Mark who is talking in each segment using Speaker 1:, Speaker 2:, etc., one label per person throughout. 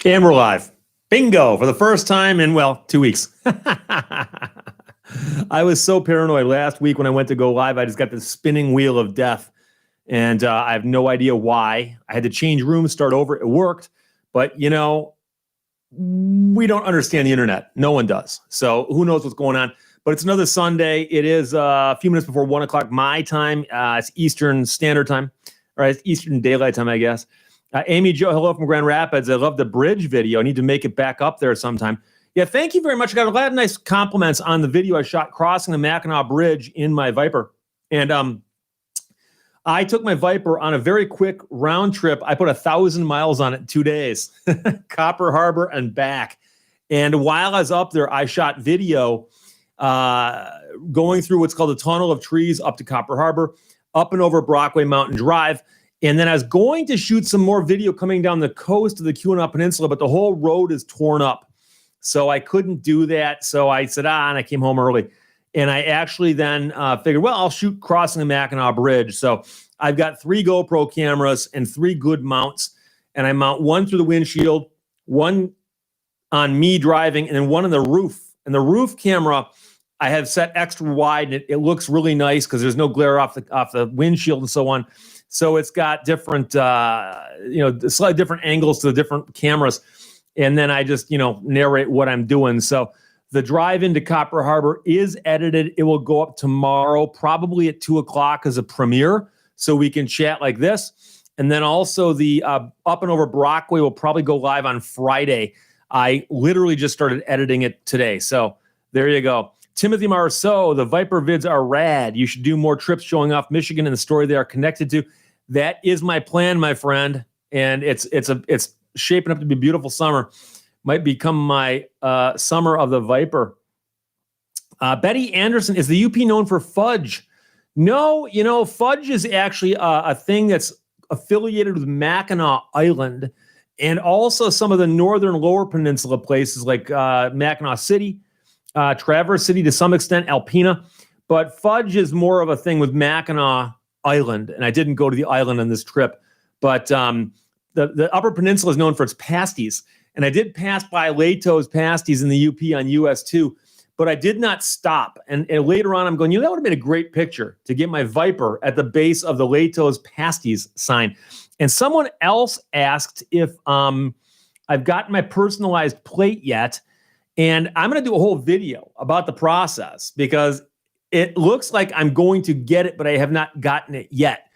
Speaker 1: And we're live. Bingo, for the first time in, 2 weeks. I was so paranoid last week when I went to go live. I just got the spinning wheel of death, and I have no idea why. I had to change rooms, start over. It worked, but, we don't understand the internet. No one does. So who knows what's going on. But it's another Sunday. It is a few minutes before 1 o'clock my time. It's Eastern Standard Time, or it's Eastern Daylight Time, I guess. Amy Jo, hello from Grand Rapids. I love the bridge video. I need to make it back up there sometime. Yeah, thank you very much. I got a lot of nice compliments on the video I shot crossing the Mackinac Bridge in my Viper. And I took my Viper on a very quick round trip. I put 1,000 miles on it in 2 days, Copper Harbor and back. And while I was up there, I shot video going through what's called the Tunnel of Trees up to Copper Harbor, up and over Brockway Mountain Drive. And then I was going to shoot some more video coming down the coast of the Keweenaw Peninsula, but the whole road is torn up. So I couldn't do that. So I said, and I came home early. And I actually then figured, I'll shoot crossing the Mackinac Bridge. So I've got 3 GoPro cameras and 3 good mounts. And I mount one through the windshield, one on me driving, and then one on the roof. And the roof camera, I have set extra wide, and it looks really nice because there's no glare off the windshield and so on. So it's got different, slightly different angles to the different cameras. And then I just, narrate what I'm doing. So the drive into Copper Harbor is edited. It will go up tomorrow, probably at 2 o'clock as a premiere. So we can chat like this. And then also the up and over Brockway will probably go live on Friday. I literally just started editing it today. So there you go. Timothy Marceau, the Viper vids are rad. You should do more trips showing off Michigan and the story they are connected to. That is my plan, my friend. And it's shaping up to be a beautiful summer. Might become my summer of the Viper. Betty Anderson, is the UP known for fudge? No, fudge is actually a thing that's affiliated with Mackinac Island and also some of the northern lower peninsula places like Mackinac City, Traverse City to some extent, Alpena. But fudge is more of a thing with Mackinac Island, and I didn't go to the island on this trip. But the Upper Peninsula is known for its pasties, and I did pass by Lato's pasties in the UP on US 2, but I did not stop. And later on, I'm going, that would have been a great picture to get my Viper at the base of the Lato's pasties sign. And someone else asked if I've gotten my personalized plate yet, and I'm going to do a whole video about the process because it looks like I'm going to get it, but I have not gotten it yet.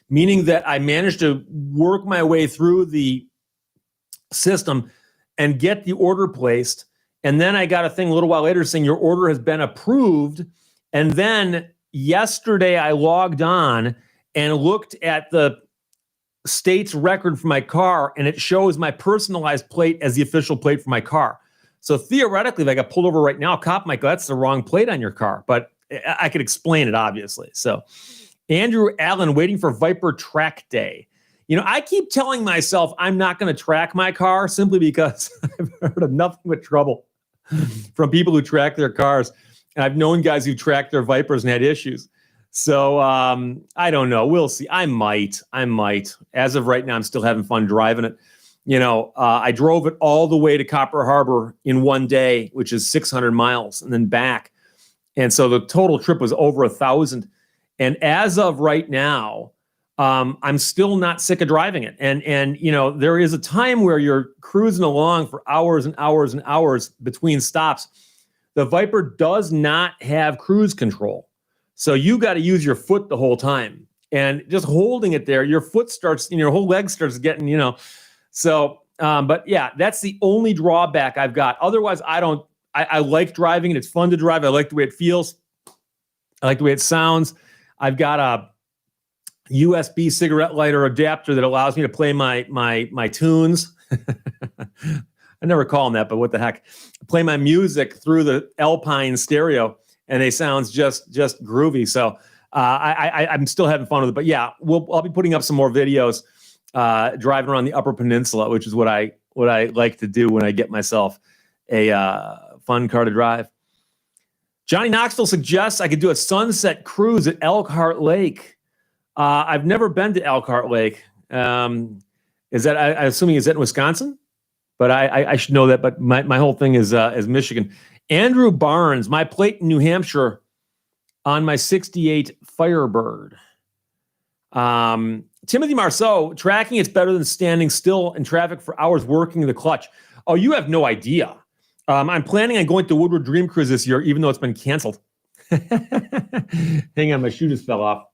Speaker 1: Meaning that I managed to work my way through the system and get the order placed. And then I got a thing a little while later saying your order has been approved. And then yesterday I logged on and looked at the state's record for my car, and it shows my personalized plate as the official plate for my car. So theoretically, if I got pulled over right now, cop might go, that's the wrong plate on your car. But I could explain it, obviously. So Andrew Allen, waiting for Viper track day. I keep telling myself I'm not going to track my car simply because I've heard of nothing but trouble from people who track their cars. And I've known guys who tracked their Vipers and had issues. So I don't know. We'll see. I might. As of right now, I'm still having fun driving it. I drove it all the way to Copper Harbor in 1 day, which is 600 miles, and then back. And so the total trip was over 1,000. And as of right now, I'm still not sick of driving it. And there is a time where you're cruising along for hours and hours and hours between stops. The Viper does not have cruise control. So you got to use your foot the whole time. And just holding it there, your foot starts, your whole leg starts getting, So, but yeah, that's the only drawback I've got. Otherwise, I like driving it. It's fun to drive. I like the way it feels. I like the way it sounds. I've got a USB cigarette lighter adapter that allows me to play my tunes. I never call them that, but what the heck? Play my music through the Alpine stereo, and they sounds just groovy. So I'm still having fun with it. But yeah, I'll be putting up some more videos driving around the Upper Peninsula, which is what I like to do when I get myself a fun car to drive. Johnny Knoxville suggests I could do a sunset cruise at Elkhart Lake. I've never been to Elkhart Lake. Is that, I'm assuming, is that in Wisconsin? but I should know that. But my whole thing is Michigan. Andrew Barnes, my plate in New Hampshire on my 68 Firebird. Timothy Marceau, tracking it's better than standing still in traffic for hours working the clutch. Oh, you have no idea. I'm planning on going to Woodward Dream Cruise this year, even though it's been canceled. Hang on, my shoe just fell off.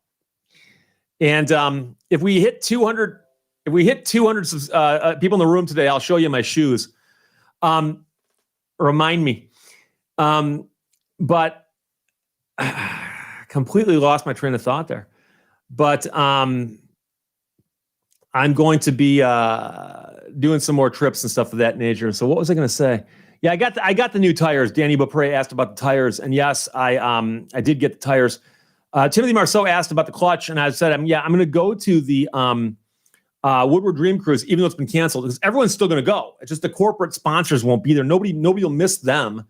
Speaker 1: And if we hit 200 people in the room today, I'll show you my shoes. Remind me. But completely lost my train of thought there. But I'm going to be doing some more trips and stuff of that nature. So what was I going to say? Yeah, I got the new tires. Danny Beaupre asked about the tires, and yes, I did get the tires. Timothy Marceau asked about the clutch, and I said, I'm going to go to the Woodward Dream Cruise, even though it's been canceled, because everyone's still going to go. It's just the corporate sponsors won't be there. Nobody will miss them.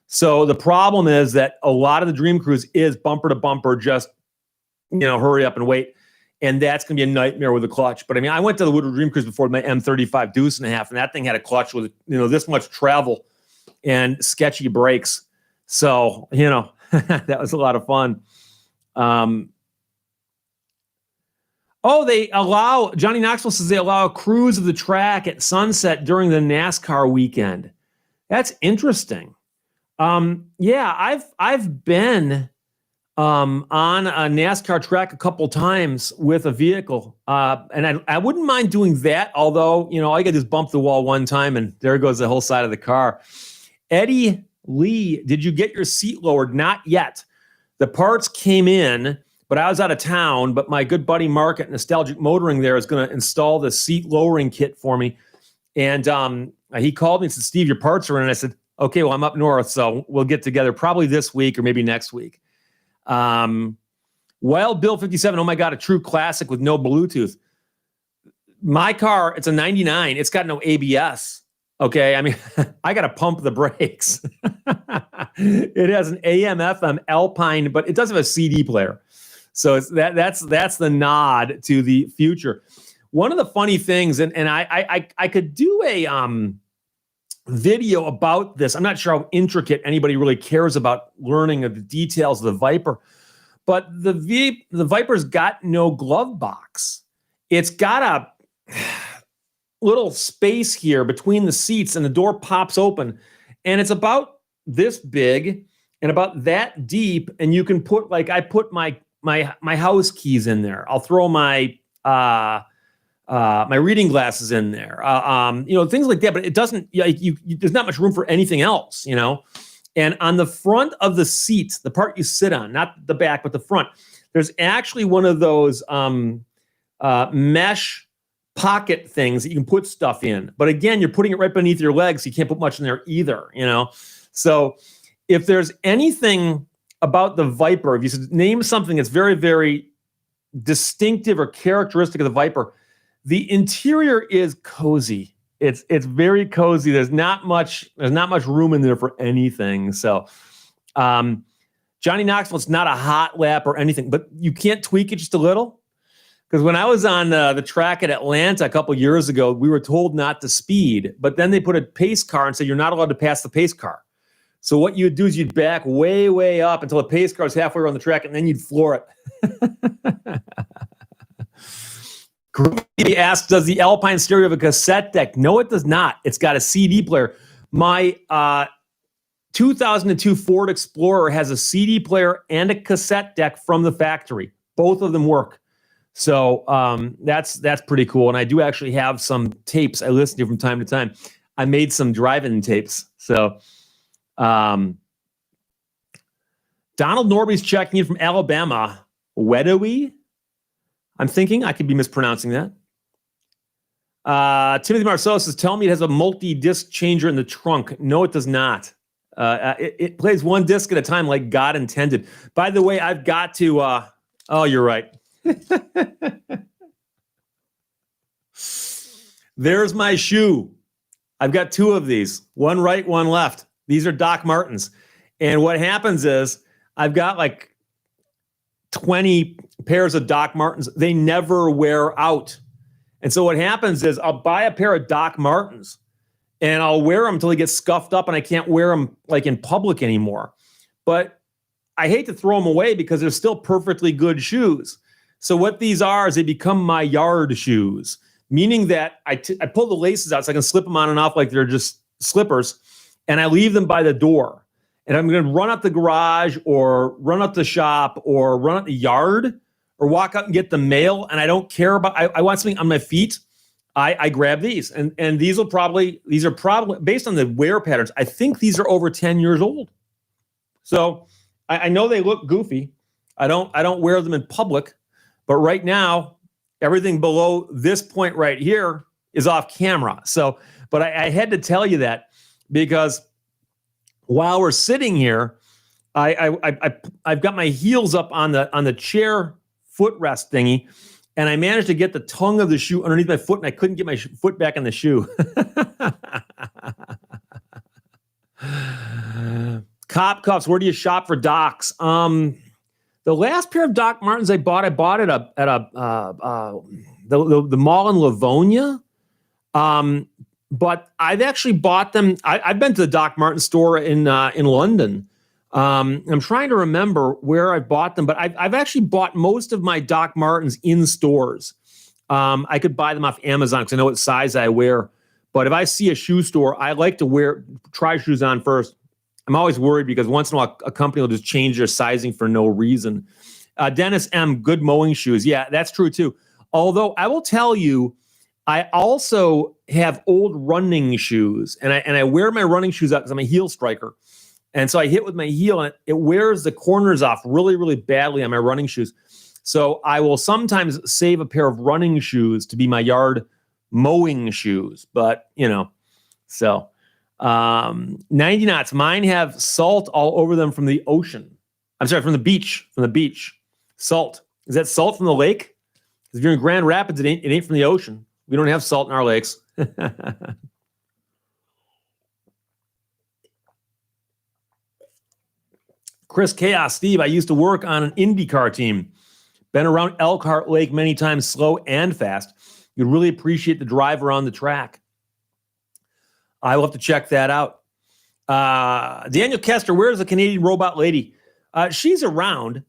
Speaker 1: So the problem is that a lot of the Dream Cruise is bumper to bumper, just hurry up and wait. And that's going to be a nightmare with the clutch. But I mean, I went to the Woodward Dream Cruise before my M35 Deuce and a half, and that thing had a clutch with this much travel and sketchy brakes. So that was a lot of fun. They allow, Johnny Knoxville says they allow a cruise of the track at sunset during the NASCAR weekend. That's interesting. I've been on a NASCAR track a couple times with a vehicle. And I wouldn't mind doing that, although, all you got to do is bump the wall one time and there goes the whole side of the car. Eddie Lee, did you get your seat lowered? Not yet. The parts came in, but I was out of town. But my good buddy Mark at Nostalgic Motoring there is going to install the seat lowering kit for me. And he called me and said, Steve, your parts are in. And I said, okay, well, I'm up north, so we'll get together probably this week or maybe next week. Wild Bill 57, oh my God, a true classic with no Bluetooth. My car, it's a 99. It's got no ABS. Okay, I mean, I got to pump the brakes. It has an AM, FM, Alpine, but it does have a CD player. So it's that's the nod to the future. One of the funny things, and I could do a video about this. I'm not sure how intricate anybody really cares about learning of the details of the Viper, but the Viper's got no glove box. It's got a little space here between the seats, and the door pops open, and it's about this big and about that deep. And you can put, like, I put my house keys in there. I'll throw my reading glasses in there, things like that. But it doesn't, there's not much room for anything else, And on the front of the seat, the part you sit on, not the back, but the front, there's actually one of those mesh pocket things that you can put stuff in. But again, you're putting it right beneath your legs, so you can't put much in there either, So if there's anything about the Viper, if you name something that's very, very distinctive or characteristic of the Viper, the interior is cozy. It's very cozy. There's not much room in there for anything. So, Johnny Knoxville, it's not a hot lap or anything, but you can't tweak it just a little. Because when I was on the track at Atlanta a couple years ago, we were told not to speed, but then they put a pace car and said you're not allowed to pass the pace car. So what you'd do is you'd back way, way up until the pace car is halfway around the track, and then you'd floor it. He asked, does the Alpine stereo have a cassette deck? No, it does not. It's got a CD player. My 2002 Ford Explorer has a CD player and a cassette deck from the factory. Both of them work. So that's pretty cool. And I do actually have some tapes I listen to from time to time. I made some drive-in tapes. So Donald Norby's checking in from Alabama. Wedowy? I'm thinking I could be mispronouncing that. Timothy Marceau says, tell me it has a multi-disc changer in the trunk. No, it does not. It plays one disc at a time like God intended. By the way, I've got to... oh, you're right. There's my shoe. I've got two of these. One right, one left. These are Doc Martens. And what happens is I've got like 20 pairs of Doc Martens. They never wear out. And so what happens is I'll buy a pair of Doc Martens and I'll wear them until they get scuffed up and I can't wear them like in public anymore. But I hate to throw them away because they're still perfectly good shoes. So what these are is they become my yard shoes, meaning that I pull the laces out so I can slip them on and off like they're just slippers, and I leave them by the door. And I'm going to run up the garage or run up the shop or run up the yard or walk out and get the mail, and I don't care about, I want something on my feet. I grab these, and these are probably based on the wear patterns. I think these are over 10 years old. So I know they look goofy. I don't wear them in public, but right now everything below this point right here is off camera. So, but I had to tell you that because while we're sitting here, I've got my heels up on the chair footrest thingy. And I managed to get the tongue of the shoe underneath my foot, and I couldn't get my foot back in the shoe. Cop cuffs. Where do you shop for Docs? The last pair of Doc Martens I bought at the mall in Livonia. But I've actually bought them. I've been to the Doc Martens store in London. I'm trying to remember where I bought them, but I've actually bought most of my Doc Martens in stores. I could buy them off Amazon because I know what size I wear. But if I see a shoe store, I like to try shoes on first. I'm always worried because once in a while a company will just change their sizing for no reason. Dennis M, good mowing shoes. Yeah, that's true too. Although I will tell you, I also have old running shoes, and I wear my running shoes out because I'm a heel striker. And so I hit with my heel, and it wears the corners off really, really badly on my running shoes. So I will sometimes save a pair of running shoes to be my yard mowing shoes. But, so 90 knots. Mine have salt all over them from the ocean. I'm sorry, from the beach. Salt. Is that salt from the lake? Because if you're in Grand Rapids, it ain't from the ocean. We don't have salt in our lakes. Chris Chaos, Steve, I used to work on an IndyCar team. Been around Elkhart Lake many times, slow and fast. You'd really appreciate the drive around the track. I will have to check that out. Daniel Kester, where's the Canadian robot lady? She's around.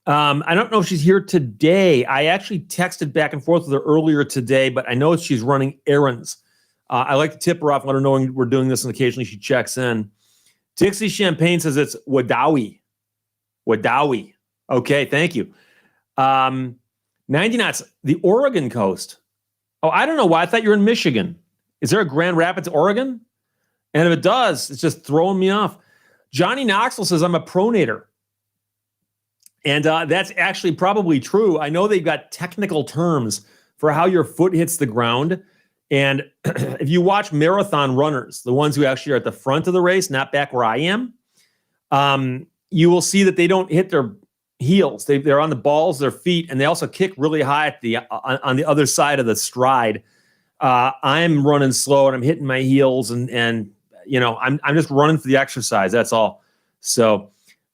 Speaker 1: I don't know if she's here today. I actually texted back and forth with her earlier today, but I know she's running errands. I like to tip her off, let her know we're doing this, and occasionally she checks in. Dixie Champagne says it's Wadawi. Okay, thank you. 90 knots, the Oregon coast. Oh, I don't know why. I thought you were in Michigan. Is there a Grand Rapids, Oregon? And if it does, it's just throwing me off. Johnny Knoxville says I'm a pronator. And that's actually probably true. I know they've got technical terms for how your foot hits the ground. And if you watch marathon runners, the ones who actually are at the front of the race, not back where I am, you will see that they don't hit their heels. They're on the balls of their feet, and they also kick really high at on the other side of the stride. I'm running slow, and I'm hitting my heels, and I'm just running for the exercise. That's all. So,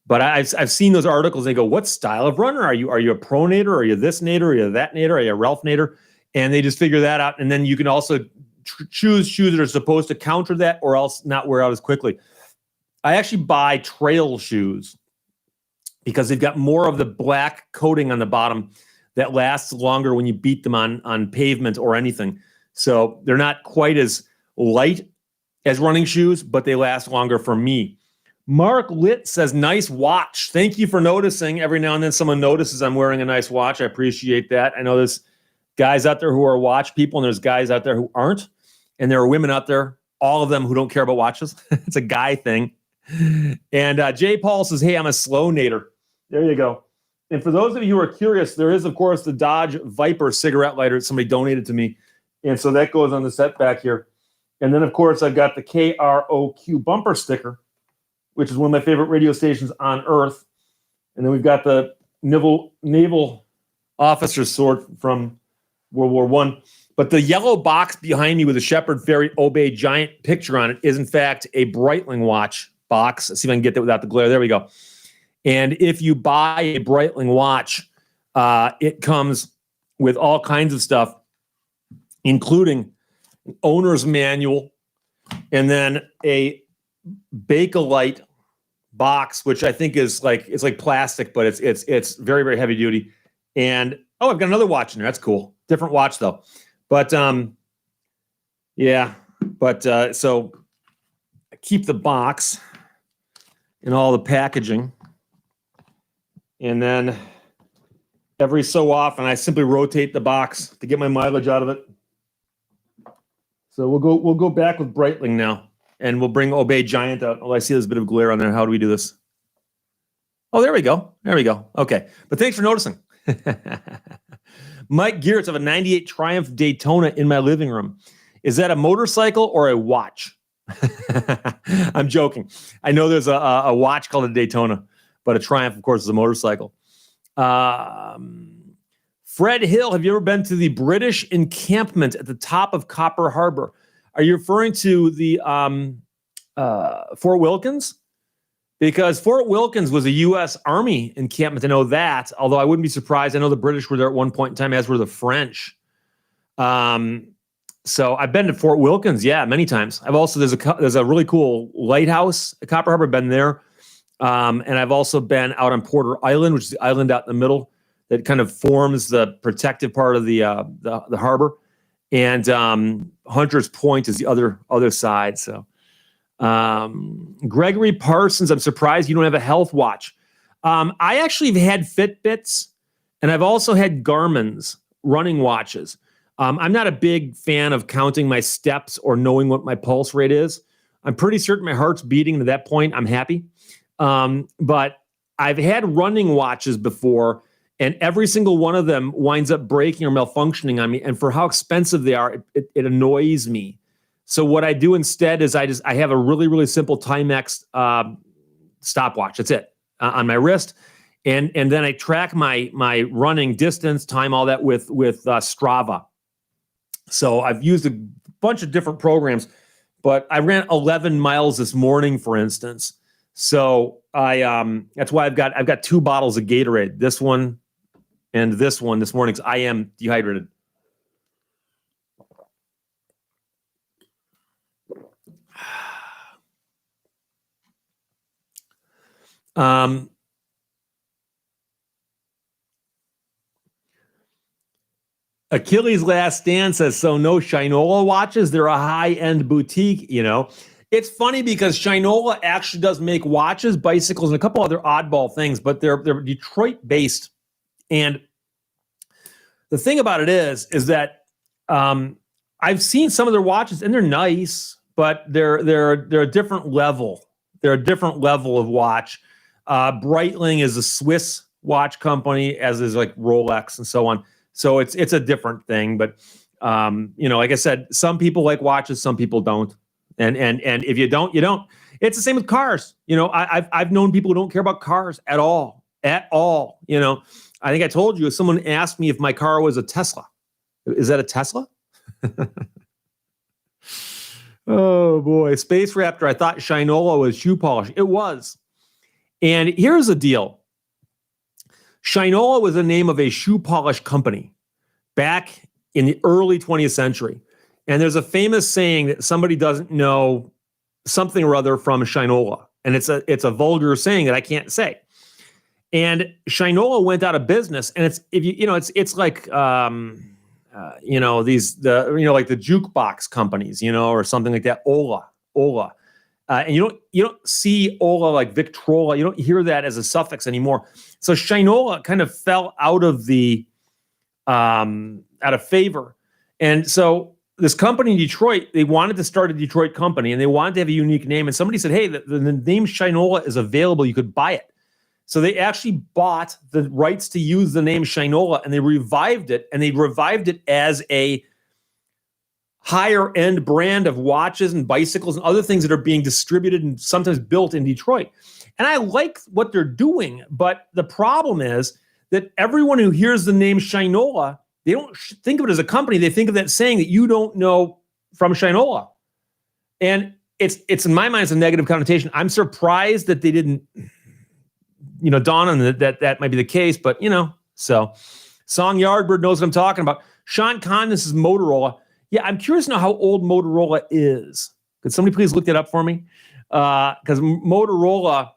Speaker 1: but I've seen those articles. And they go, "What style of runner are you? Are you a pronator? Are you this nator? Are you that nator? Are you a Ralph nator?" And they just figure that out. And then you can also choose shoes that are supposed to counter that or else not wear out as quickly. I actually buy trail shoes because they've got more of the black coating on the bottom that lasts longer when you beat them on pavement or anything. So they're not quite as light as running shoes, but they last longer for me. Mark Litt says, nice watch. Thank you for noticing. Every now and then someone notices I'm wearing a nice watch. I appreciate that. I know there's guys out there who are watch people, and there's guys out there who aren't. And there are women out there, all of them, who don't care about watches. It's a guy thing. And Jay Paul says, hey, I'm a slow nader. There you go. And for those of you who are curious, there is, of course, the Dodge Viper cigarette lighter that somebody donated to me. And so that goes on the set back here. And then, of course, I've got the KROQ bumper sticker, which is one of my favorite radio stations on Earth. And then we've got the naval officer's sword from World War I. But the yellow box behind me with a Shepherd Ferry Obey giant picture on it is, in fact, a Breitling watch box. Let's see if I can get that without the glare. There we go. And if you buy a Breitling watch, it comes with all kinds of stuff, including an owner's manual, and then a Bakelite box, which I think is it's like plastic, but it's very, very heavy duty. And I've got another watch in there. That's cool. Different watch though. But so I keep the box and all the packaging, and then every so often I simply rotate the box to get my mileage out of it. So we'll go back with Breitling now, and we'll bring Obey Giant out. Oh, I see there's a bit of glare on there. How do we do this? Oh, there we go. There we go. Okay. But thanks for noticing. Mike Geertz of a 98 Triumph Daytona in my living room. Is that a motorcycle or a watch? I'm joking. I know there's a watch called a Daytona, but a Triumph, of course, is a motorcycle. Fred Hill, have you ever been to the British encampment at the top of Copper Harbor? Are you referring to the Fort Wilkins? Because Fort Wilkins was a U.S. Army encampment. I know that, although I wouldn't be surprised. I know the British were there at one point in time, as were the French. So I've been to Fort Wilkins, many times. I've also there's a really cool lighthouse at Copper Harbor. Been there, and I've also been out on Porter Island, which is the island out in the middle that kind of forms the protective part of the harbor, and Hunter's Point is the other side. So, Gregory Parsons, I'm surprised you don't have a health watch. I actually have had Fitbits, and I've also had Garmin's running watches. I'm not a big fan of counting my steps or knowing what my pulse rate is. I'm pretty certain my heart's beating. To that point, I'm happy. But I've had running watches before, and every single one of them winds up breaking or malfunctioning on me. And for how expensive they are, it annoys me. So what I do instead is I have a really, really simple Timex stopwatch. That's it on my wrist. And then I track my running distance, time, all that with Strava. So I've used a bunch of different programs, but I ran 11 miles this morning, for instance. So that's why I've got 2 bottles of Gatorade. This one and this one this morning, because I am dehydrated. Achilles Last Stand says, so no Shinola watches. They're a high-end boutique, It's funny because Shinola actually does make watches, bicycles, and a couple other oddball things, but they're Detroit-based. And the thing about it is that I've seen some of their watches, and they're nice, but they're a different level. They're a different level of watch. Breitling is a Swiss watch company, as is like Rolex and so on. So it's a different thing. But like I said, some people like watches, some people don't. And if you don't, you don't. It's the same with cars. I've known people who don't care about cars at all. I think I told you, if someone asked me if my car was a Tesla, is that a Tesla? Oh boy, Space Raptor. I thought Shinola was shoe polish. It was. And here's the deal. Shinola was the name of a shoe polish company back in the early 20th century. And there's a famous saying that somebody doesn't know something or other from Shinola. And it's a vulgar saying that I can't say. And Shinola went out of business. And it's like like the jukebox companies, or something like that. Ola. And you don't see Ola like Victrola. You don't hear that as a suffix anymore. So Shinola kind of fell out of favor. And so this company in Detroit, they wanted to start a Detroit company, and they wanted to have a unique name. And somebody said, hey, the name Shinola is available. You could buy it. So they actually bought the rights to use the name Shinola, and they revived it. And they revived it as a higher end brand of watches and bicycles and other things that are being distributed and sometimes built in Detroit. And I like what they're doing, but the problem is that everyone who hears the name Shinola, they don't think of it as a company. They think of that saying that you don't know from Shinola. And it's in my mind, it's a negative connotation. I'm surprised that they didn't, dawn on that might be the case, but so Song Yardbird knows what I'm talking about. Sean Conn, this is Motorola. Yeah, I'm curious to know how old Motorola is. Could somebody please look that up for me? Because Motorola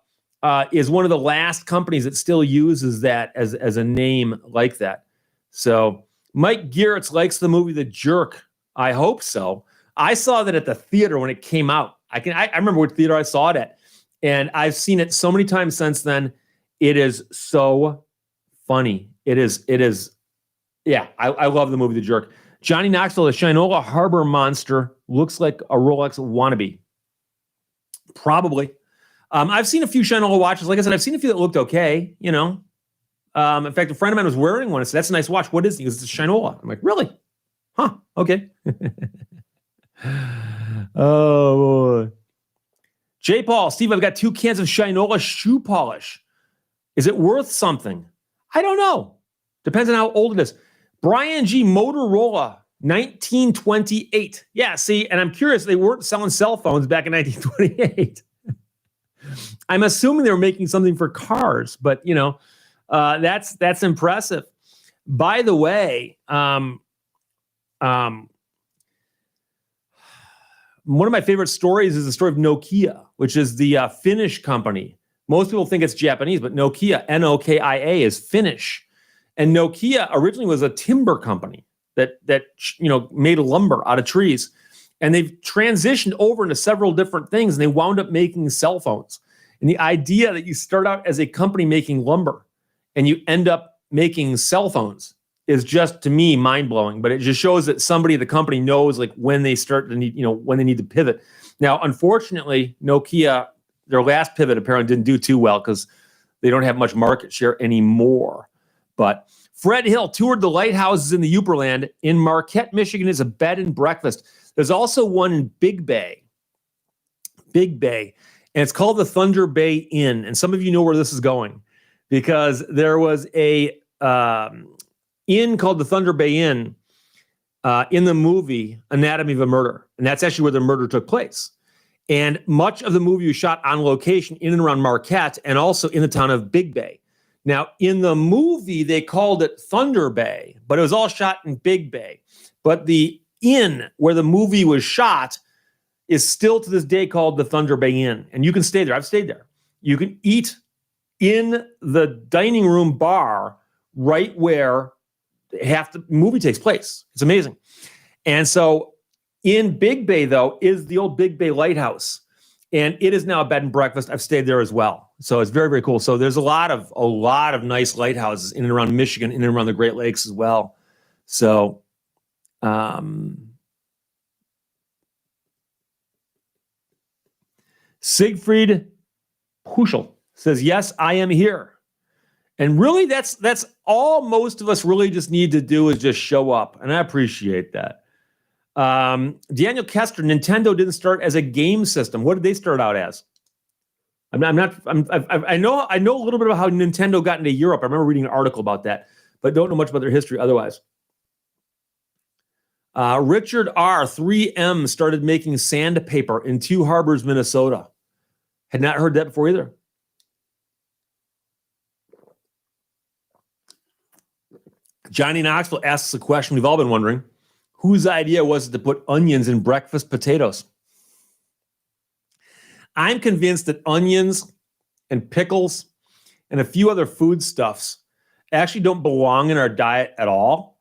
Speaker 1: is one of the last companies that still uses that as a name like that. So Mike Geertz likes the movie The Jerk. I hope so. I saw that at the theater when it came out. I remember what theater I saw it at. And I've seen it so many times since then. It is so funny. It is. Yeah, I love the movie The Jerk. Johnny Knoxville, the Shinola Harbor Monster, looks like a Rolex wannabe. Probably. I've seen a few Shinola watches. Like I said, I've seen a few that looked okay, you know. In fact, a friend of mine was wearing one and said, "That's a nice watch. What is it?" He goes, "It's a Shinola." I'm like, "Really? Huh, okay." Oh, boy. J. Paul, Steve, I've got 2 cans of Shinola shoe polish. Is it worth something? I don't know. Depends on how old it is. Brian G. Motorola, 1928. Yeah, see, and I'm curious, they weren't selling cell phones back in 1928. I'm assuming they were making something for cars, but, you know, that's impressive. By the way, one of my favorite stories is the story of Nokia, which is the Finnish company. Most people think it's Japanese, but Nokia, Nokia, is Finnish. And Nokia originally was a timber company that made lumber out of trees. And they've transitioned over into several different things, and they wound up making cell phones. And the idea that you start out as a company making lumber and you end up making cell phones is just, to me, mind-blowing. But it just shows that somebody at the company knows like when they start to need, when they need to pivot. Now, unfortunately, Nokia, their last pivot apparently didn't do too well because they don't have much market share anymore. But Fred Hill toured the lighthouses in the Uperland. In Marquette, Michigan is a bed and breakfast. There's also one in Big Bay. Big Bay. And it's called the Thunder Bay Inn. And some of you know where this is going because there was a inn called the Thunder Bay Inn in the movie Anatomy of a Murder. And that's actually where the murder took place. And much of the movie was shot on location in and around Marquette and also in the town of Big Bay. Now, in the movie, they called it Thunder Bay, but it was all shot in Big Bay. But the inn where the movie was shot is still to this day called the Thunder Bay Inn. And you can stay there. I've stayed there. You can eat in the dining room bar right where half the movie takes place. It's amazing. And so in Big Bay, though, is the old Big Bay Lighthouse. And it is now a bed and breakfast. I've stayed there as well. So it's very, very cool. So there's a lot of nice lighthouses in and around Michigan, in and around the Great Lakes as well. So Siegfried Puschel says, yes, I am here. And really, that's all most of us really just need to do is just show up. And I appreciate that. Daniel Kester, Nintendo didn't start as a game system. What did they start out as? I know a little bit about how Nintendo got into Europe. I remember reading an article about that, but don't know much about their history otherwise. Richard R. 3M started making sandpaper in Two Harbors, Minnesota. Had not heard that before either. Johnny Knoxville asks a question we've all been wondering. Whose idea was it to put onions in breakfast potatoes? I'm convinced that onions and pickles and a few other foodstuffs actually don't belong in our diet at all.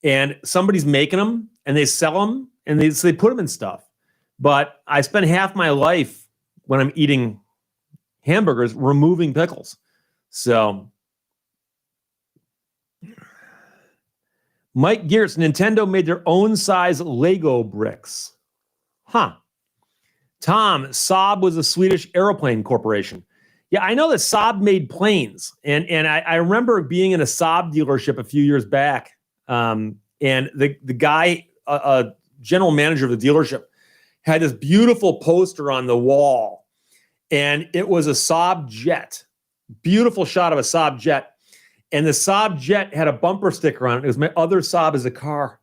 Speaker 1: And somebody's making them and they sell them and they put them in stuff. But I spend half my life when I'm eating hamburgers removing pickles. So Mike Geertz, Nintendo made their own size Lego bricks. Huh. Tom, Saab was a Swedish airplane corporation. Yeah, I know that Saab made planes. And I remember being in a Saab dealership a few years back. And the guy, general manager of the dealership, had this beautiful poster on the wall. And it was a Saab jet. Beautiful shot of a Saab jet. And the Saab jet had a bumper sticker on it. It was my other Saab as a car.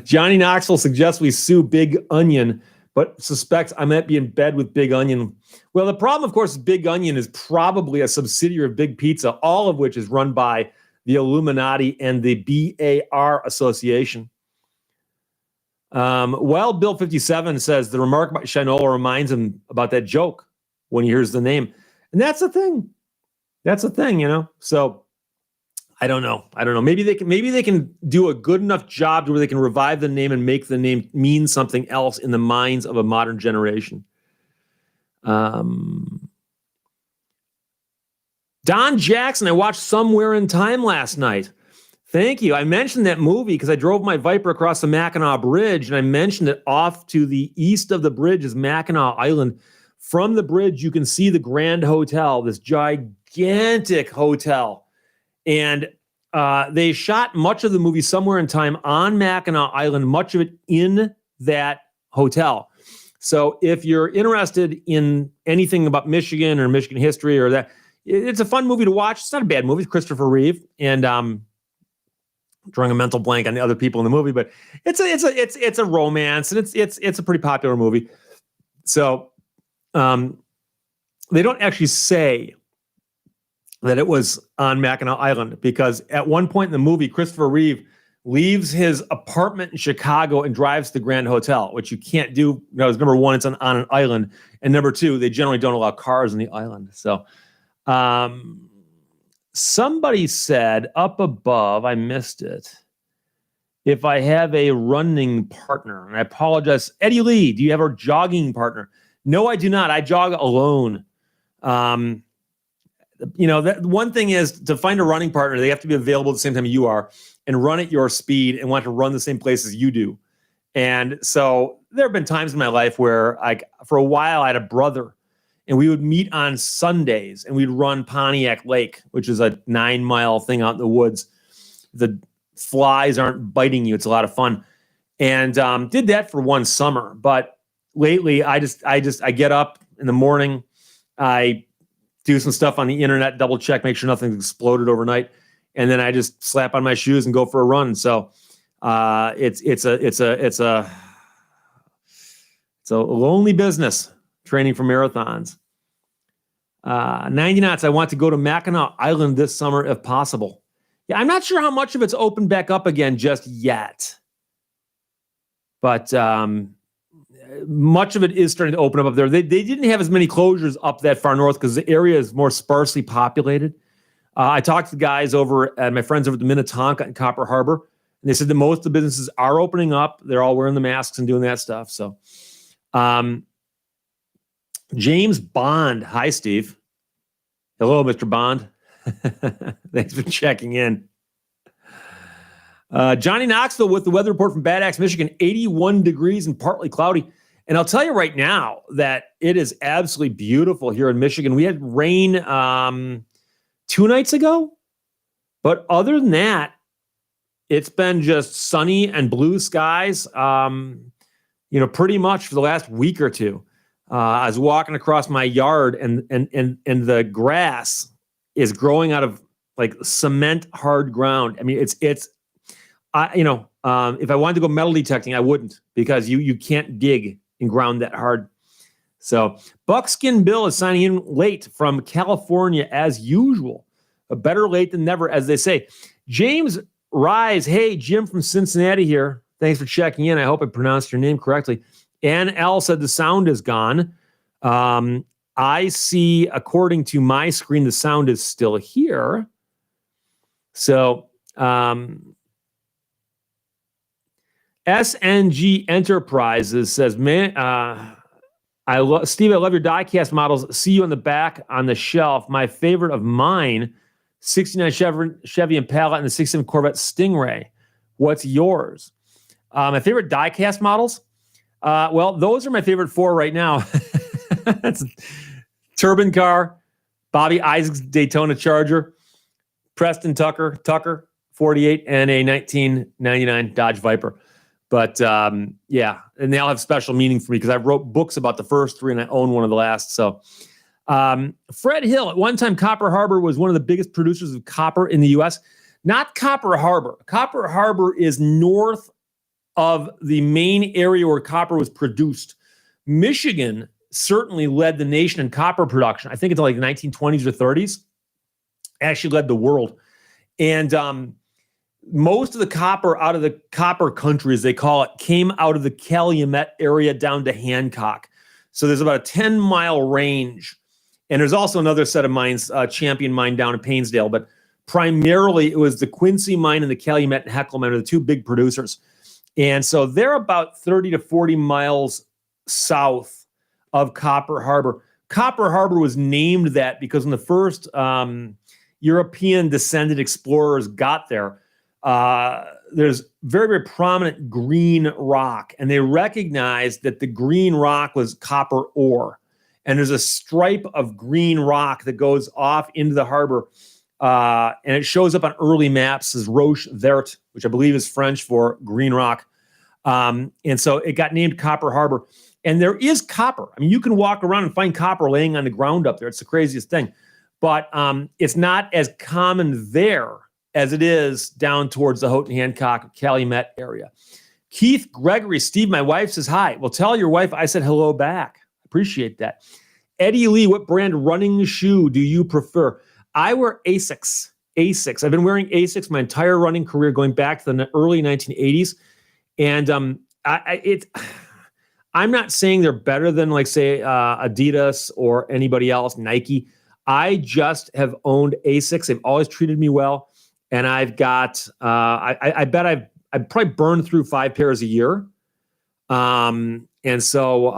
Speaker 1: Johnny Knoxville suggests we sue Big Onion, but suspects I might be in bed with Big Onion. Well, the problem, of course, is Big Onion is probably a subsidiary of Big Pizza, all of which is run by the Illuminati and the BAR Association. Well, Bill 57 says the remark about Shinola reminds him about that joke when he hears the name. And that's the thing. That's the thing, So I don't know. Maybe they can do a good enough job to where they can revive the name and make the name mean something else in the minds of a modern generation. Don Jackson, I watched Somewhere in Time last night. Thank you. I mentioned that movie because I drove my Viper across the Mackinac Bridge, and I mentioned it off to the east of the bridge is Mackinac Island. From the bridge, you can see the Grand Hotel, this gigantic hotel. And they shot much of the movie Somewhere in Time on Mackinac Island, much of it in that hotel. So if you're interested in anything about Michigan or Michigan history or that, it's a fun movie to watch. It's not a bad movie. It's Christopher Reeve, and drawing a mental blank on the other people in the movie, but it's a romance, and it's a pretty popular movie. So they don't actually say that it was on Mackinac Island, because at one point in the movie, Christopher Reeve leaves his apartment in Chicago and drives to the Grand Hotel, which you can't do. Number one, it's on an island, and number two, they generally don't allow cars on the island. So somebody said up above, I missed it, if I have a running partner, and I apologize. Eddie Lee, do you have a jogging partner? No, I do not. I jog alone. That one thing is to find a running partner, they have to be available at the same time you are and run at your speed and want to run the same places you do. And so there have been times in my life where for a while I had a brother, and we would meet on Sundays and we'd run Pontiac Lake, which is a 9-mile thing out in the woods. The flies aren't biting you. It's a lot of fun. And did that for one summer. But lately I get up in the morning, I do some stuff on the internet, double check, make sure nothing's exploded overnight. And then I just slap on my shoes and go for a run. So it's a lonely business, training for marathons. 90 knots. I want to go to Mackinac Island this summer if possible. Yeah, I'm not sure how much of it's opened back up again just yet. But much of it is starting to open up there. They didn't have as many closures up that far north because the area is more sparsely populated. I talked to the guys over at my friends over at the Minnetonka and Copper Harbor, and they said that most of the businesses are opening up. They're all wearing the masks and doing that stuff. So, James Bond. Hi, Steve. Hello, Mr. Bond. Thanks for checking in. Johnny Knoxville with the weather report from Bad Axe, Michigan, 81 degrees and partly cloudy. And I'll tell you right now that it is absolutely beautiful here in Michigan. We had rain 2 nights ago, but other than that, it's been just sunny and blue skies, pretty much for the last week or two. I was walking across my yard and the grass is growing out of like cement hard ground. I mean, if I wanted to go metal detecting, I wouldn't, because you can't dig in ground that hard. So Buckskin Bill is signing in late from California as usual. A better late than never, as they say. James Rise, hey, Jim from Cincinnati here. Thanks for checking in. I hope I pronounced your name correctly. Ann L said the sound is gone. I see, according to my screen, the sound is still here. So SNG Enterprises says, man, Steve, I love your diecast models. See you on the back on the shelf. My favorite of mine, 69 Chevy Impala and the 67 Corvette Stingray. What's yours? My favorite diecast models? Well, those are my favorite 4 right now. That's Turbine Car, Bobby Isaac's Daytona Charger, Preston Tucker 48, and a 1999 Dodge Viper. But yeah, and they all have special meaning for me because I wrote books about the first 3 and I own one of the last. So Fred Hill, at one time, Copper Harbor was one of the biggest producers of copper in the U.S. Not Copper Harbor. Copper Harbor is north of the main area where copper was produced. Michigan certainly led the nation in copper production. I think it's like the 1920s or 30s. Actually led the world. And most of the copper out of the copper country, as they call it, came out of the Calumet area down to Hancock. So there's about a 10-mile range. And there's also another set of mines, Champion Mine down in Painesdale. But primarily, it was the Quincy Mine and the Calumet and Heckle Mine are the two big producers. And so they're about 30 to 40 miles south of Copper Harbor. Copper Harbor was named that because when the first European descended explorers got there, there's very, very prominent green rock, and they recognized that the green rock was copper ore. And there's a stripe of green rock that goes off into the harbor, and it shows up on early maps as Roche Verte, which I believe is French for green rock. And so it got named Copper Harbor. And there is copper. I mean, you can walk around and find copper laying on the ground up there. It's the craziest thing. But it's not as common there as it is down towards the Houghton, Hancock, Calumet area. Keith Gregory, Steve, my wife says hi. Well, tell your wife I said hello back. Appreciate that. Eddie Lee, what brand running shoe do you prefer? I wear Asics. Asics. I've been wearing Asics my entire running career, going back to the early 1980s. And I'm not saying they're better than, like, say, Adidas or anybody else, Nike. I just have owned Asics. They've always treated me well. And I've got, I bet I've probably burned through 5 pairs a year. And so,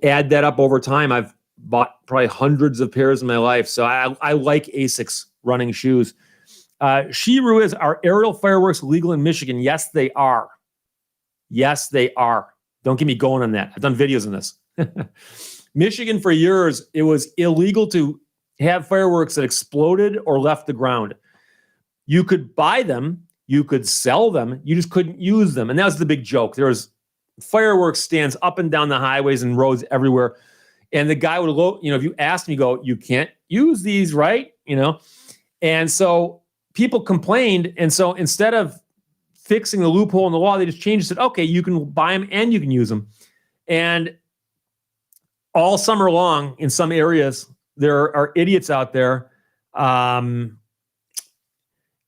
Speaker 1: add that up over time. I've bought probably hundreds of pairs in my life. So I like Asics running shoes. Shiru is, are aerial fireworks legal in Michigan? Yes, they are. Yes, they are. Don't get me going on that. I've done videos on this. Michigan, for years, it was illegal to have fireworks that exploded or left the ground. You could buy them, you could sell them, you just couldn't use them. And that was the big joke. There was fireworks stands up and down the highways and roads everywhere. And the guy would go, if you asked him, you go, you can't use these, right? And so people complained. And so instead of fixing the loophole in the law, they just changed it. Said, okay, you can buy them and you can use them. And all summer long, in some areas, there are idiots out there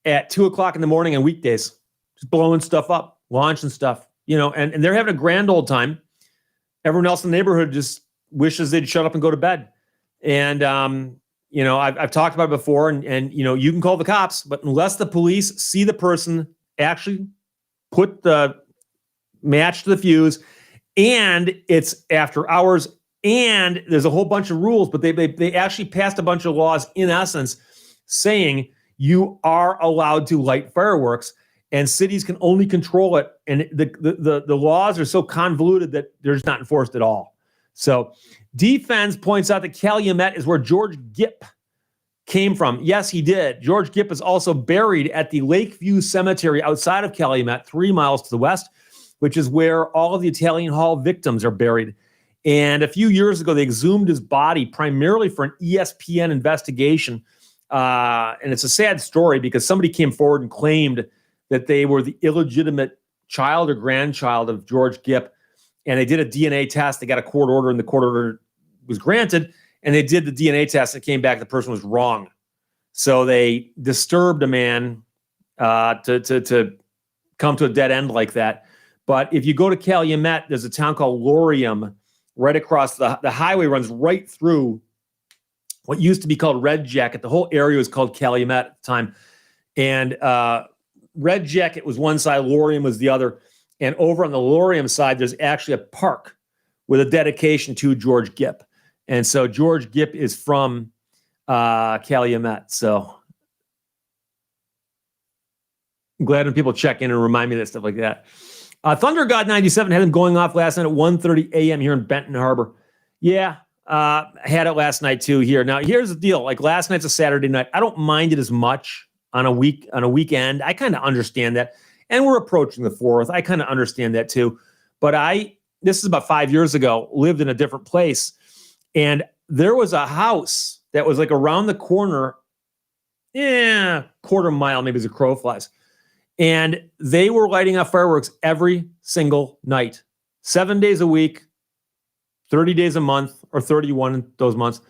Speaker 1: at 2:00 in the morning on weekdays, just blowing stuff up, launching stuff, and they're having a grand old time. Everyone else in the neighborhood just wishes they'd shut up and go to bed. And, I've talked about it before, and you can call the cops, but unless the police see the person actually put the match to the fuse, and it's after hours, and there's a whole bunch of rules, but they actually passed a bunch of laws, in essence, saying you are allowed to light fireworks, and cities can only control it. And the laws are so convoluted that they're just not enforced at all. So Defense points out that Calumet is where George Gipp came from. Yes, he did. George Gipp is also buried at the Lakeview Cemetery outside of Calumet, 3 miles to the west, which is where all of the Italian Hall victims are buried. And a few years ago, they exhumed his body primarily for an ESPN investigation. And it's a sad story because somebody came forward and claimed that they were the illegitimate child or grandchild of George Gipp. And they did a DNA test. They got a court order, and the court order was granted. And they did the DNA test. It came back the person was wrong. So they disturbed a man to come to a dead end like that. But if you go to Calumet, there's a town called Laurium right across the highway, runs right through what used to be called Red Jacket. The whole area was called Calumet at the time. And Red Jacket was one side, Laurium was the other. And over on the Laurium side, there's actually a park with a dedication to George Gipp. And so George Gipp is from Calumet. So I'm glad when people check in and remind me of that stuff like that. Thunder God 97 had him going off last night at 1:30 a.m. here in Benton Harbor. Yeah, I had it last night too here. Now, here's the deal. Like, last night's a Saturday night. I don't mind it as much on a weekend. I kind of understand that. And we're approaching the 4th. I kind of understand that too. But this is about 5 years ago, lived in a different place. And there was a house that was like around the corner, quarter mile, maybe as a crow flies. And they were lighting off fireworks every single night, 7 days a week, 30 days a month, or 31 those months.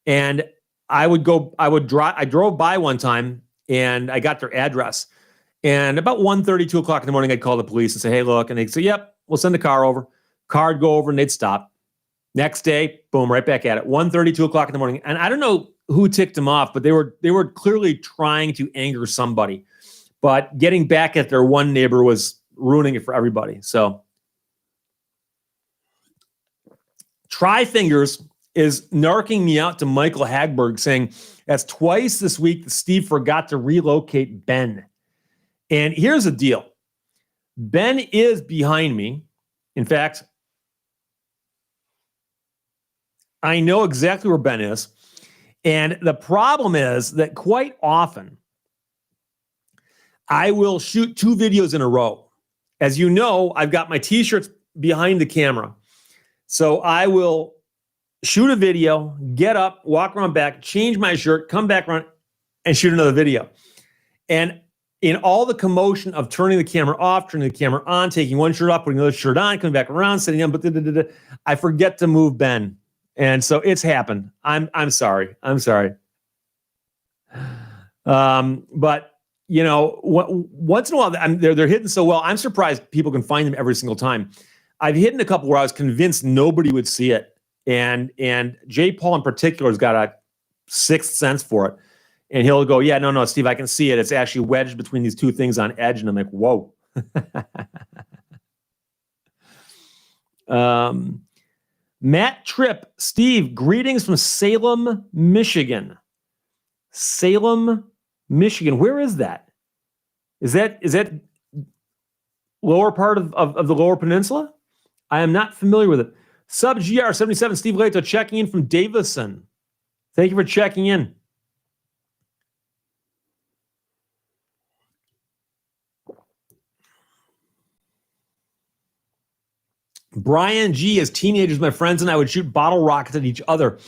Speaker 1: And I drove by one time and I got their address. And about 1:30, 2 o'clock in the morning, I'd call the police and say, hey, look. And they'd say, yep, we'll send the car over. Car'd go over and they'd stop. Next day, boom, right back at it. 1:30, 2 o'clock in the morning. And I don't know who ticked them off, but they were clearly trying to anger somebody. But getting back at their one neighbor was ruining it for everybody. So Try Fingers is narking me out to Michael Hagberg saying, that's twice this week that Steve forgot to relocate Ben. And here's the deal. Ben is behind me. In fact, I know exactly where Ben is. And the problem is that quite often, I will shoot 2 videos in a row. As you know, I've got my t-shirts behind the camera. So I will shoot a video, get up, walk around back, change my shirt, come back around, and shoot another video. And in all the commotion of turning the camera off, turning the camera on, taking one shirt off, putting another shirt on, coming back around, sitting down, but I forget to move Ben. And so it's happened. I'm sorry. I'm sorry. But you know, once in a while, they're hidden so well. I'm surprised people can find them every single time. I've hidden a couple where I was convinced nobody would see it, and Jay Paul in particular has got a sixth sense for it, and he'll go, "Yeah, no, Steve, I can see it. It's actually wedged between these 2 things on edge," and I'm like, "Whoa." Matt Tripp, Steve, greetings from Salem, Michigan. Salem, Michigan. Where is that? Is that lower part of the Lower Peninsula? I am not familiar with it. Sub GR77, Steve Leto checking in from Davison. Thank you for checking in. Brian G, as teenagers, my friends and I would shoot bottle rockets at each other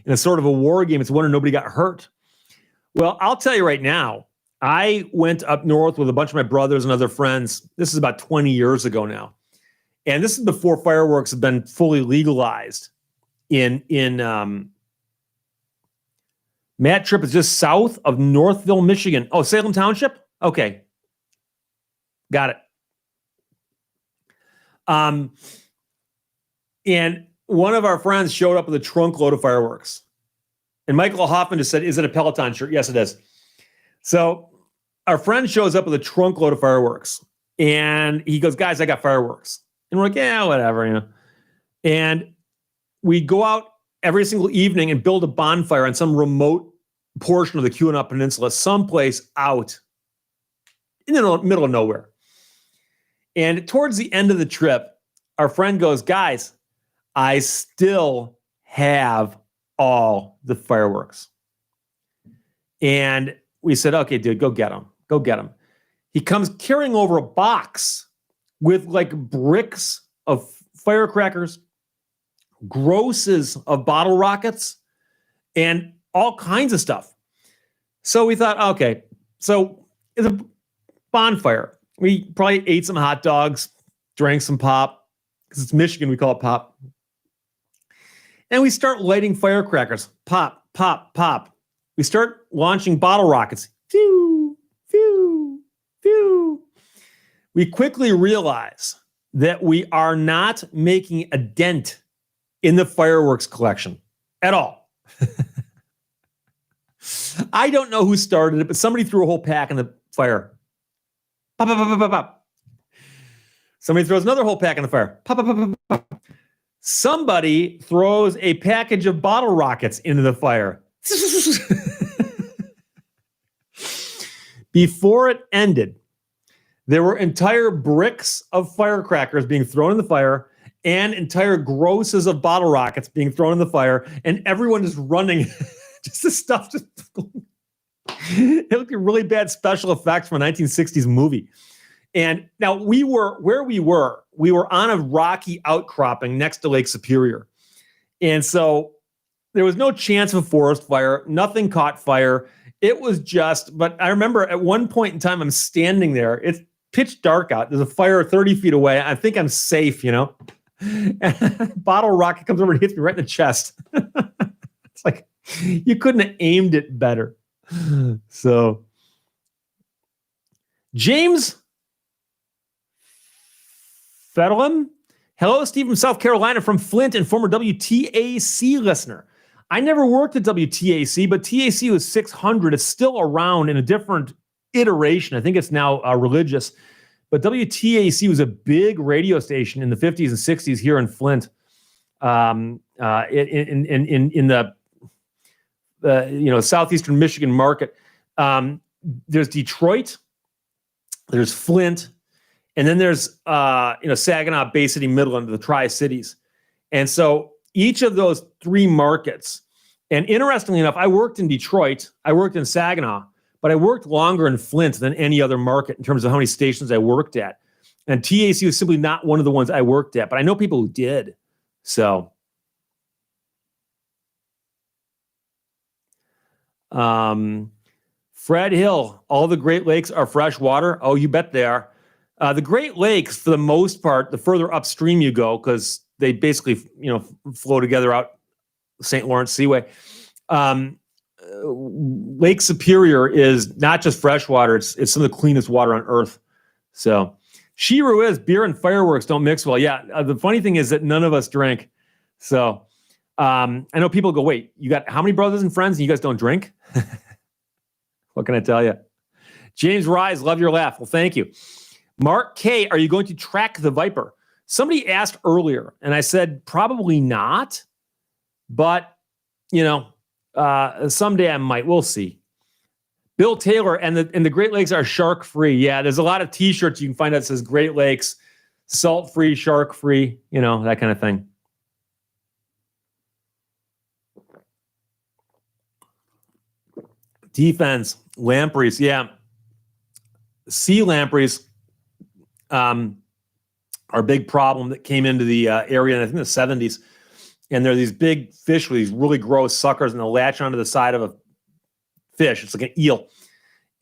Speaker 1: in a sort of a war game. It's a wonder nobody got hurt. Well, I'll tell you right now, I went up north with a bunch of my brothers and other friends. This is about 20 years ago now. And this is before fireworks have been fully legalized in Matt Tripp is just south of Northville, Michigan. Oh, Salem Township? Okay. Got it. And one of our friends showed up with a trunk load of fireworks. And Michael Hoffman just said, is it a Peloton shirt? Yes, it is. So our friend shows up with a trunk load of fireworks. And he goes, guys, I got fireworks. And we're like, yeah, whatever, you know. And we go out every single evening and build a bonfire on some remote portion of the Keweenaw Peninsula, someplace out in the middle of nowhere. And towards the end of the trip, our friend goes, guys, I still have all the fireworks. And we said, okay, dude, go get them. Go get them. He comes carrying over a box with like bricks of firecrackers, grosses of bottle rockets, and all kinds of stuff. So we thought, okay, so it's a bonfire. We probably ate some hot dogs, drank some pop, because it's Michigan, we call it pop. And we start lighting firecrackers. Pop, pop, pop. We start launching bottle rockets. Phew, phew, phew. We quickly realize that we are not making a dent in the fireworks collection at all. I don't know who started it, but somebody threw a whole pack in the fire. Pop, pop, pop, pop, pop, pop. Somebody throws another whole pack in the fire. Pop, pop, pop, pop, pop. Somebody throws a package of bottle rockets into the fire. Before it ended, there were entire bricks of firecrackers being thrown in the fire and entire grosses of bottle rockets being thrown in the fire, and everyone is running. Just the stuff just it looked like really bad special effects from a 1960s movie. And now we were on a rocky outcropping next to Lake Superior. And so there was no chance of a forest fire. Nothing caught fire. It was just, but I remember at one point in time, I'm standing there. It's pitch dark out. There's a fire 30 feet away. I think I'm safe, you know. And a bottle rocket comes over and hits me right in the chest. It's like, you couldn't have aimed it better. So James Fedlem. Hello, Steve from South Carolina, from Flint and former WTAC listener. I never worked at WTAC, but TAC was 600. It's still around in a different iteration. I think it's now religious. But WTAC was a big radio station in the 50s and 60s here in Flint. In the southeastern Michigan market. There's Detroit, there's Flint, and then there's Saginaw, Bay City, Midland, the Tri-Cities. And so each of those three markets, and interestingly enough, I worked in Detroit, I worked in Saginaw, but I worked longer in Flint than any other market in terms of how many stations I worked at. And TAC was simply not one of the ones I worked at, but I know people who did. So Fred Hill, all the Great Lakes are fresh water. Oh, you bet they are. The Great Lakes, for the most part, the further upstream you go, because they basically, flow together out St. Lawrence Seaway. Lake Superior is not just fresh water; it's some of the cleanest water on earth. So, Shiru is beer and fireworks don't mix well. Yeah, the funny thing is that none of us drink. So, I know people go, "Wait, you got how many brothers and friends, and you guys don't drink?" What can I tell you? James Rise, love your laugh. Well, thank you. Mark K, are you going to track the Viper? Somebody asked earlier, and I said probably not, but someday I might. We'll see. Bill Taylor, and the Great Lakes are shark free. Yeah, there's a lot of T-shirts you can find that says Great Lakes, salt free, shark free, that kind of thing. Defense, lampreys, yeah. Sea lampreys are a big problem that came into the area in, I think, the 70s. And they're these big fish with these really gross suckers, and they'll latch onto the side of a fish. It's like an eel.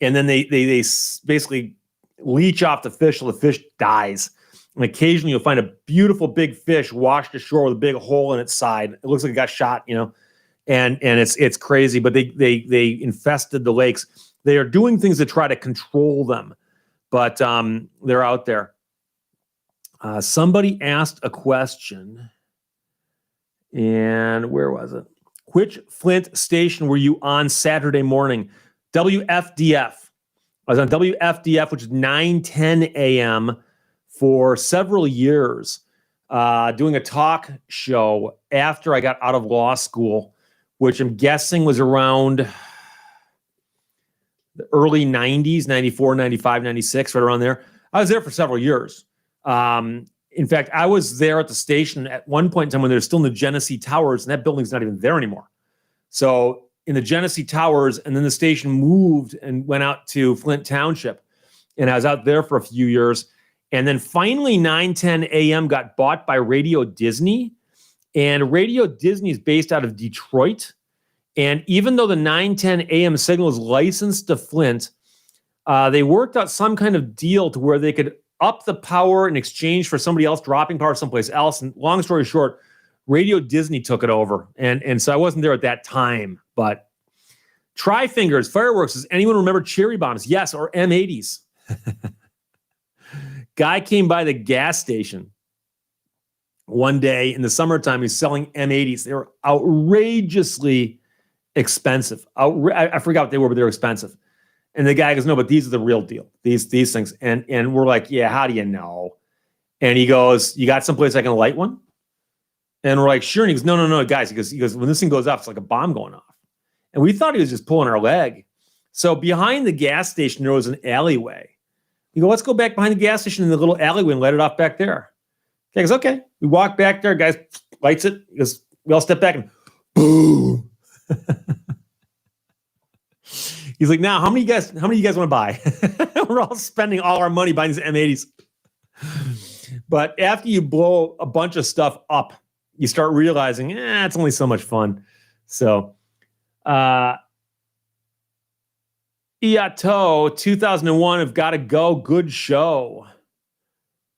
Speaker 1: And then they basically leech off the fish till the fish dies. And occasionally you'll find a beautiful big fish washed ashore with a big hole in its side. It looks like it got shot, and it's crazy. But they infested the lakes. They are doing things to try to control them, but they're out there. Somebody asked a question, and where was it? Which Flint station were you on Saturday morning? WFDF. I was on WFDF, which is 9:10 a.m. for several years, doing a talk show after I got out of law school, which I'm guessing was around the early 90s, 94, 95, 96, right around there. I was there for several years. In fact, I was there at the station at one point in time when they were still in the Genesee Towers, and that building's not even there anymore. So in the Genesee Towers, and then the station moved and went out to Flint Township. And I was out there for a few years. And then finally, 9:10 a.m. got bought by Radio Disney. And Radio Disney is based out of Detroit. And even though the 9:10 a.m. signal is licensed to Flint, they worked out some kind of deal to where they could up the power in exchange for somebody else dropping power someplace else. And long story short, Radio Disney took it over. And so I wasn't there at that time. But Tri-Fingers, fireworks, does anyone remember cherry bombs? Yes, or M80s. Guy came by the gas station one day in the summertime. He's selling M80s. They were outrageously expensive. I forgot what they were, but they were expensive. And the guy goes, no, but these are the real deal. These things. And we're like, yeah, how do you know? And he goes, you got someplace I can light one? And we're like, sure. And he goes, no, guys. He goes, when this thing goes off, it's like a bomb going off. And we thought he was just pulling our leg. So behind the gas station, there was an alleyway. You go, let's go back behind the gas station in the little alleyway and light it off back there. He goes, okay. We walk back there. Guys lights it. He goes, we all step back and boom. He's like, now, how many of you guys want to buy? We're all spending all our money buying these M80s. But after you blow a bunch of stuff up, you start realizing, it's only so much fun. So, Iato, 2001, have got to go. Good show.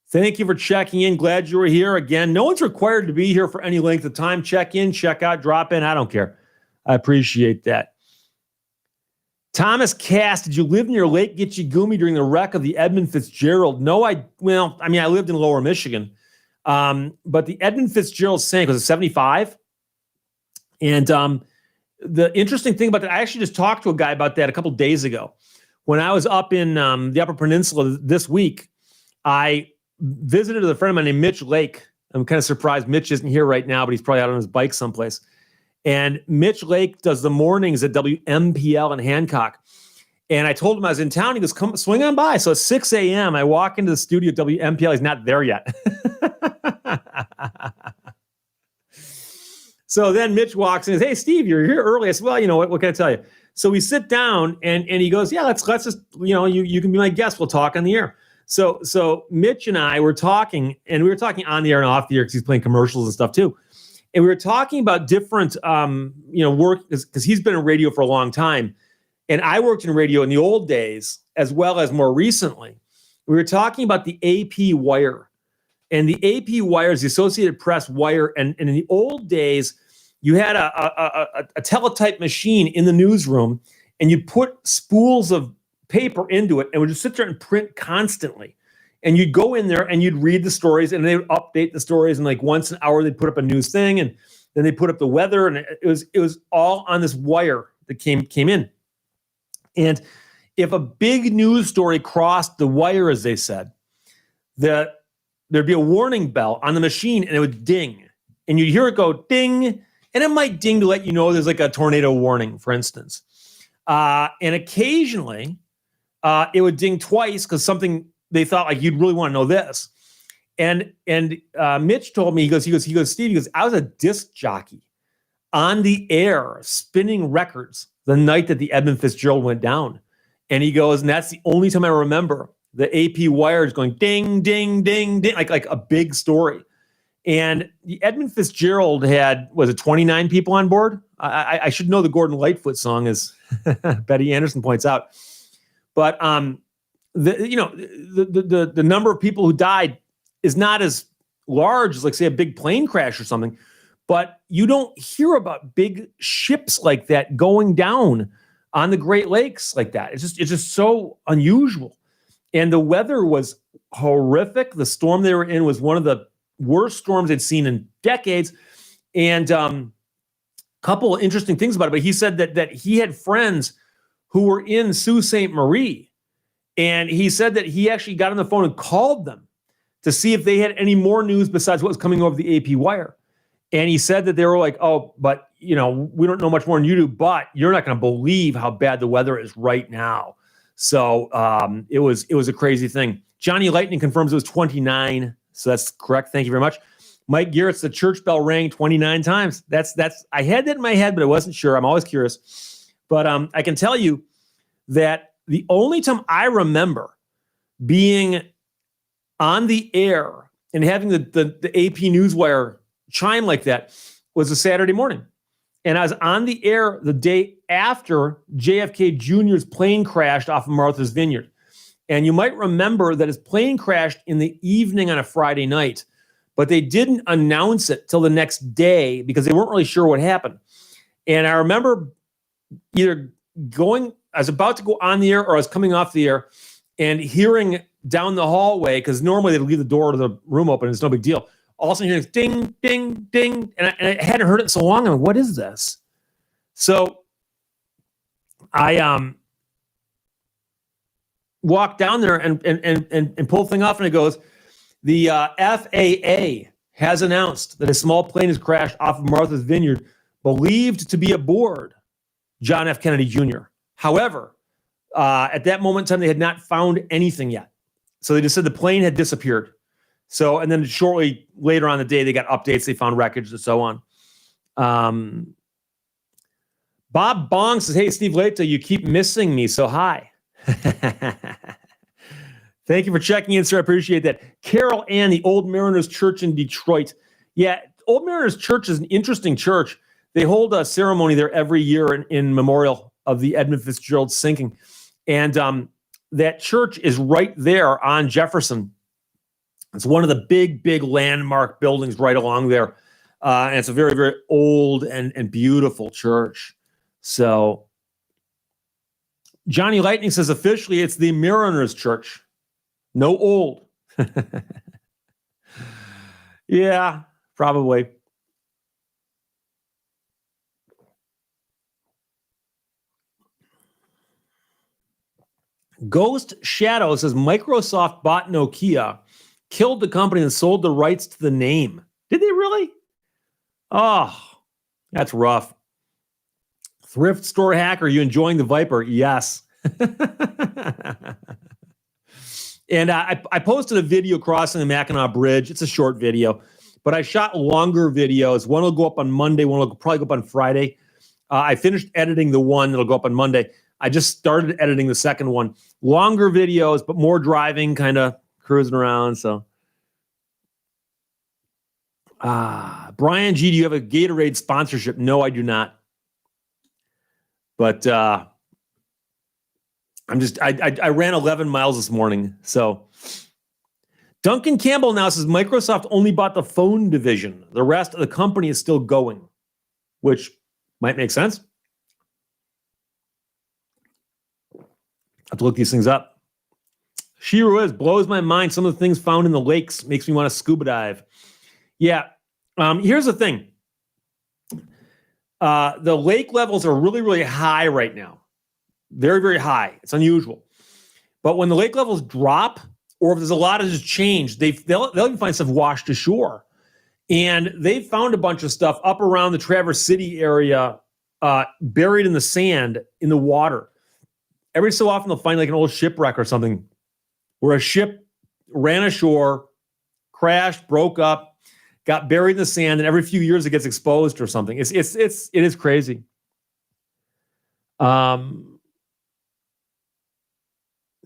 Speaker 1: Thank you for checking in. Glad you were here again. No one's required to be here for any length of time. Check in, check out, drop in. I don't care. I appreciate that. Thomas Cass, did you live near Lake Gitchigumi during the wreck of the Edmund Fitzgerald? No, I lived in Lower Michigan. But the Edmund Fitzgerald sank, was it 75? And the interesting thing about that, I actually just talked to a guy about that a couple days ago. When I was up in the Upper Peninsula this week, I visited a friend of mine named Mitch Lake. I'm kind of surprised Mitch isn't here right now, but he's probably out on his bike someplace. And Mitch Lake does the mornings at WMPL in Hancock. And I told him I was in town. He goes, come swing on by. So at 6 a.m., I walk into the studio at WMPL. He's not there yet. So then Mitch walks in and says, hey, Steve, you're here early. I said, well, you know what can I tell you? So we sit down and he goes, yeah, let's just, you can be my guest. We'll talk on the air. So Mitch and I were talking, and we were talking on the air and off the air because he's playing commercials and stuff too. And we were talking about different, work, because he's been in radio for a long time. And I worked in radio in the old days, as well as more recently. We were talking about the AP wire. And the AP wire is the Associated Press wire. And in the old days, you had a teletype machine in the newsroom, and you put spools of paper into it and would just sit there and print constantly. And you'd go in there and you'd read the stories, and they would update the stories. And like once an hour, they'd put up a news thing, and then they put up the weather. And it was all on this wire that came in. And if a big news story crossed the wire, as they said, there'd be a warning bell on the machine, and it would ding. And you'd hear it go ding, and it might ding to let you know there's like a tornado warning, for instance. And occasionally, it would ding twice because something they thought like you'd really want to know this. And Mitch told me, he goes, Steve, I was a disc jockey on the air spinning records the night that the Edmund Fitzgerald went down. And he goes, and that's the only time I remember the AP wires going ding, ding, ding, ding, like a big story. And the Edmund Fitzgerald had, was it 29 people on board? I should know the Gordon Lightfoot song, as Betty Anderson points out. But the number of people who died is not as large as, like, say, a big plane crash or something. But you don't hear about big ships like that going down on the Great Lakes like that. It's just so unusual. And the weather was horrific. The storm they were in was one of the worst storms they'd seen in decades. And a couple of interesting things about it. But he said that he had friends who were in Sault Ste. Marie. And he said that he actually got on the phone and called them to see if they had any more news besides what was coming over the AP wire. And he said that they were like, oh, but, we don't know much more than you do, but you're not going to believe how bad the weather is right now. So it was a crazy thing. Johnny Lightning confirms it was 29. So that's correct. Thank you very much. Mike Garrett's the church bell rang 29 times. That's I had that in my head, but I wasn't sure. I'm always curious. But I can tell you that the only time I remember being on the air and having the AP Newswire chime like that was a Saturday morning. And I was on the air the day after JFK Jr.'s plane crashed off of Martha's Vineyard. And you might remember that his plane crashed in the evening on a Friday night, but they didn't announce it till the next day because they weren't really sure what happened. And I remember either I was about to go on the air or I was coming off the air and hearing down the hallway, because normally they'd leave the door to the room open. It's no big deal. All of a sudden, hearing ding, ding, ding. And I hadn't heard it in so long. I'm like, what is this? So I walked down there and pulled the thing off, and it goes, the FAA has announced that a small plane has crashed off of Martha's Vineyard, believed to be aboard John F. Kennedy Jr. However, at that moment in time, they had not found anything yet. So they just said the plane had disappeared. So, and then shortly later on the day, they got updates. They found wreckage and so on. Bob Bong says, hey, Steve Leita, you keep missing me. So hi. Thank you for checking in, sir. I appreciate that. Carol Ann, the Old Mariners Church in Detroit. Yeah, Old Mariners Church is an interesting church. They hold a ceremony there every year in memorial of the Edmund Fitzgerald sinking. And that church is right there on Jefferson. It's one of the big landmark buildings right along there. And it's a very, very old and beautiful church. So Johnny Lightning says officially it's the Mariners Church. No old. Yeah, probably. Ghost Shadow says Microsoft bought Nokia, killed the company, and sold the rights to the name. Did they really? Oh, that's rough. Thrift store hacker, you enjoying the Viper? Yes. And I posted a video crossing the Mackinac Bridge. It's a short video, but I shot longer videos. One will go up on Monday. One will probably go up on Friday. I finished editing the one that'll go up on Monday. I just started editing the second one. Longer videos, but more driving, kind of cruising around. So, Brian G, do you have a Gatorade sponsorship? No, I do not. But I ran 11 miles this morning. So Duncan Campbell now says Microsoft only bought the phone division. The rest of the company is still going, which might make sense. I have to look these things up. Shiro is blows my mind. Some of the things found in the lakes makes me want to scuba dive. Yeah. Here's the thing. The lake levels are really, really high right now. Very, very high. It's unusual. But when the lake levels drop, or if there's a lot of change, they'll even find stuff washed ashore. And they found a bunch of stuff up around the Traverse City area, buried in the sand, in the water. Every so often they'll find like an old shipwreck or something where a ship ran ashore, crashed, broke up, got buried in the sand, and every few years it gets exposed or something. It is crazy. Let's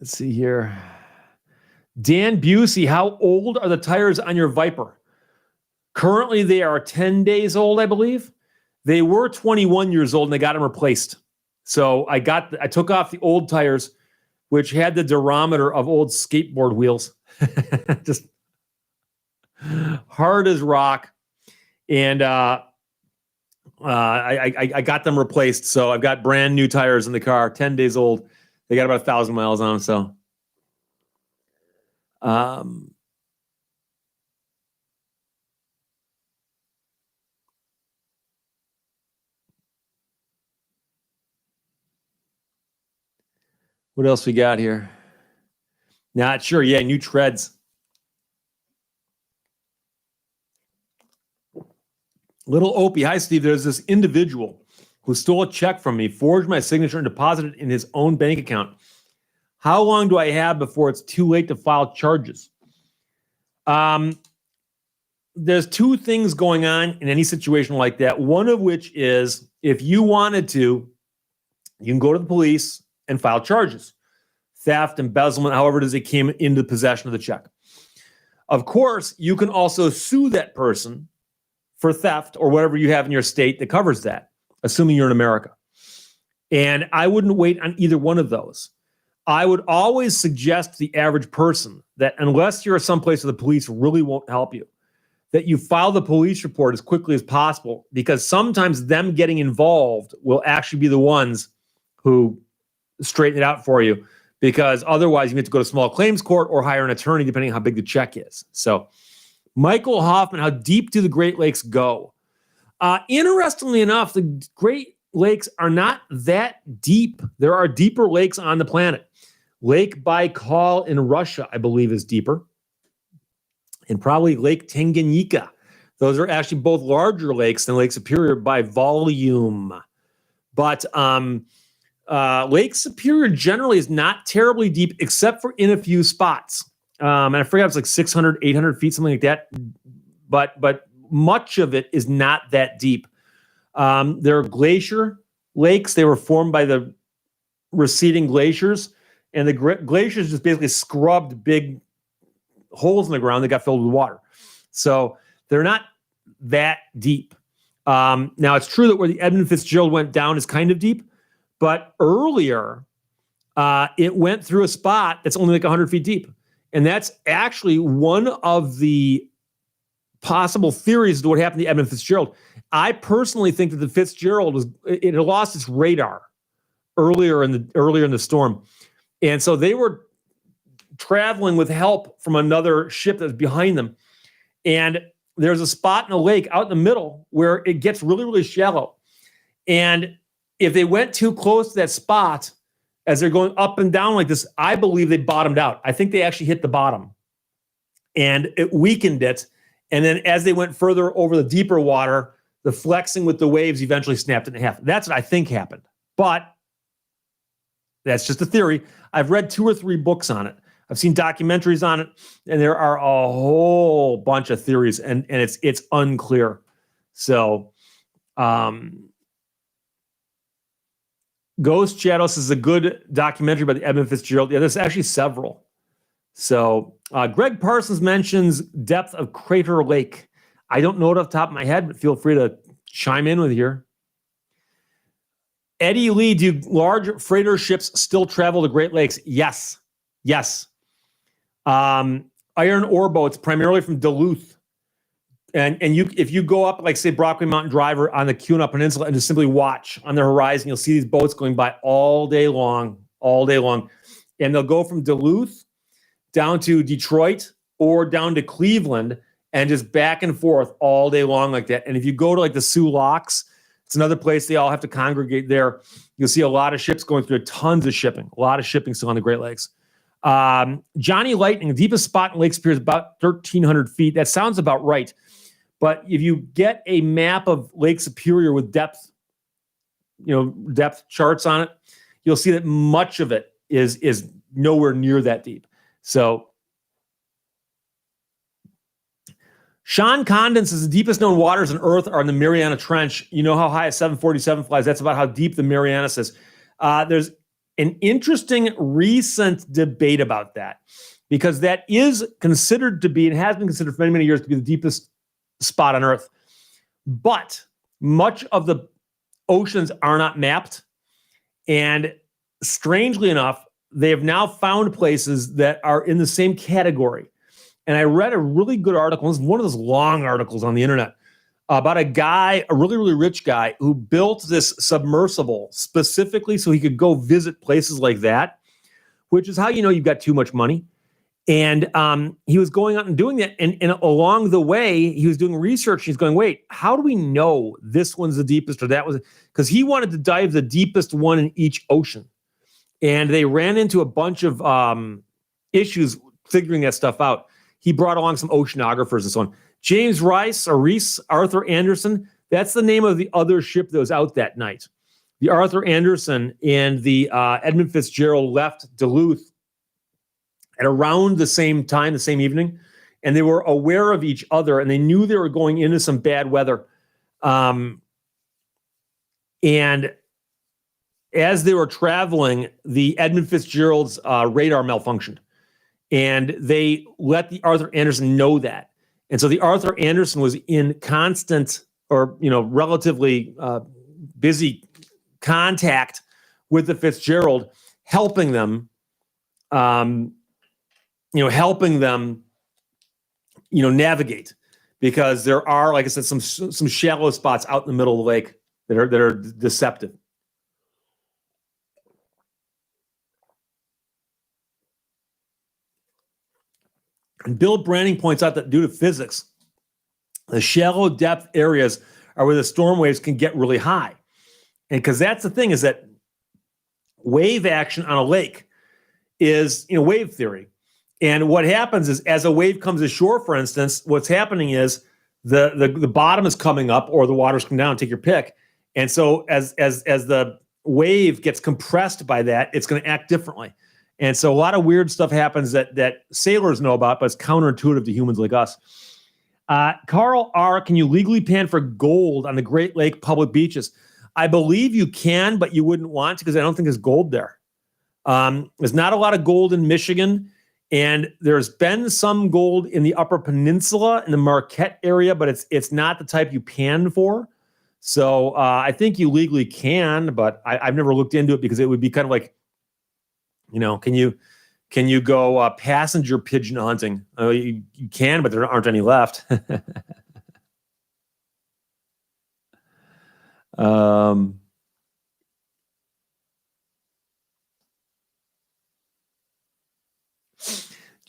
Speaker 1: see here. Dan Busey, how old are the tires on your Viper? Currently, they are 10 days old, I believe. They were 21 years old, and they got them replaced. So I took off the old tires, which had the durometer of old skateboard wheels. Just hard as rock. And I got them replaced. So I've got brand new tires in the car, 10 days old. They got about 1,000 miles on them. So what else we got here? Not sure. Yeah, new treads. Little Opie. Hi, Steve. There's this individual who stole a check from me, forged my signature, and deposited it in his own bank account. How long do I have before it's too late to file charges? There's two things going on in any situation like that. One of which is if you wanted to, you can go to the police and file charges. Theft, embezzlement, however it is they came into possession of the check. Of course, you can also sue that person for theft or whatever you have in your state that covers that, assuming you're in America. And I wouldn't wait on either one of those. I would always suggest to the average person that unless you're someplace where the police really won't help you, that you file the police report as quickly as possible, because sometimes them getting involved will actually be the ones who straighten it out for you, because otherwise you need to go to small claims court or hire an attorney, depending on how big the check is. So, Michael Hoffman, how deep do the Great Lakes go? Interestingly enough, the Great Lakes are not that deep. There are deeper lakes on the planet. Lake Baikal in Russia, I believe, is deeper. And probably Lake Tanganyika. Those are actually both larger lakes than Lake Superior by volume. But Lake Superior generally is not terribly deep, except for in a few spots. And I forget, it's like 600, 800 feet, something like that. But much of it is not that deep. There are glacier lakes. They were formed by the receding glaciers. And the glaciers just basically scrubbed big holes in the ground that got filled with water. So they're not that deep. Now, it's true that where the Edmund Fitzgerald went down is kind of deep. But earlier, it went through a spot that's only like 100 feet deep. And that's actually one of the possible theories as to what happened to the Edmund Fitzgerald. I personally think that the Fitzgerald had lost its radar earlier in the storm. And so they were traveling with help from another ship that was behind them. And there's a spot in the lake out in the middle where it gets really, really shallow. And if they went too close to that spot as they're going up and down like this, I believe they bottomed out. I think they actually hit the bottom and it weakened it. And then as they went further over the deeper water, the flexing with the waves eventually snapped it in half. That's what I think happened. But that's just a theory. I've read 2 or 3 books on it. I've seen documentaries on it, and there are a whole bunch of theories, and it's unclear. So, Ghost Shadows is a good documentary by the Edmund Fitzgerald. Yeah, there's actually several. So, Greg Parsons mentions depth of Crater Lake. I don't know it off the top of my head, but feel free to chime in with here. Eddie Lee, do large freighter ships still travel the Great Lakes? Yes. Iron ore boats, primarily from Duluth. And if you go up, like, say, Brockway Mountain Drive or on the Keweenaw Peninsula and just simply watch on the horizon, you'll see these boats going by all day long. And they'll go from Duluth down to Detroit or down to Cleveland and just back and forth all day long like that. And if you go to, like, the Sioux Locks, it's another place they all have to congregate there. You'll see a lot of ships going through, tons of shipping, a lot of shipping still on the Great Lakes. Johnny Lightning, the deepest spot in Lake Superior is about 1,300 feet. That sounds about right. But if you get a map of Lake Superior with depth charts on it, you'll see that much of it is nowhere near that deep. So Sean Condon says the deepest known waters on Earth are in the Mariana Trench. You know how high a 747 flies? That's about how deep the Marianas is. There's an interesting recent debate about that, because that is considered to be, and has been considered for many, many years, to be the deepest spot on Earth. But much of the oceans are not mapped. And strangely enough, they have now found places that are in the same category. And I read a really good article. This is one of those long articles on the internet about a guy, a really, really rich guy, who built this submersible specifically so he could go visit places like that, which is how you know you've got too much money. And he was going out and doing that. And along the way, he was doing research. He's going, wait, how do we know this one's the deepest or that was? Because he wanted to dive the deepest one in each ocean. And they ran into a bunch of issues figuring that stuff out. He brought along some oceanographers and so on. James Rice, or Reese, Arthur Anderson, that's the name of the other ship that was out that night. The Arthur Anderson and the Edmund Fitzgerald left Duluth at around the same time, the same evening, and they were aware of each other, and they knew they were going into some bad weather. And as they were traveling, the Edmund Fitzgerald's radar malfunctioned. And they let the Arthur Anderson know that. And so the Arthur Anderson was in constant or, relatively busy contact with the Fitzgerald, helping them, navigate, because there are, like I said, some shallow spots out in the middle of the lake that are deceptive. And Bill Branning points out that due to physics, the shallow depth areas are where the storm waves can get really high. And because that's the thing, is that wave action on a lake is, wave theory. And what happens is, as a wave comes ashore, for instance, what's happening is the bottom is coming up, or the water's coming down, take your pick. And so as the wave gets compressed by that, it's going to act differently. And so a lot of weird stuff happens that sailors know about, but it's counterintuitive to humans like us. Carl R., can you legally pan for gold on the Great Lake public beaches? I believe you can, but you wouldn't want to, because I don't think there's gold there. There's not a lot of gold in Michigan, and there's been some gold in the Upper Peninsula, in the Marquette area, but it's not the type you pan for. So I think you legally can, but I've never looked into it, because it would be kind of like, can you go passenger pigeon hunting? You can, but there aren't any left.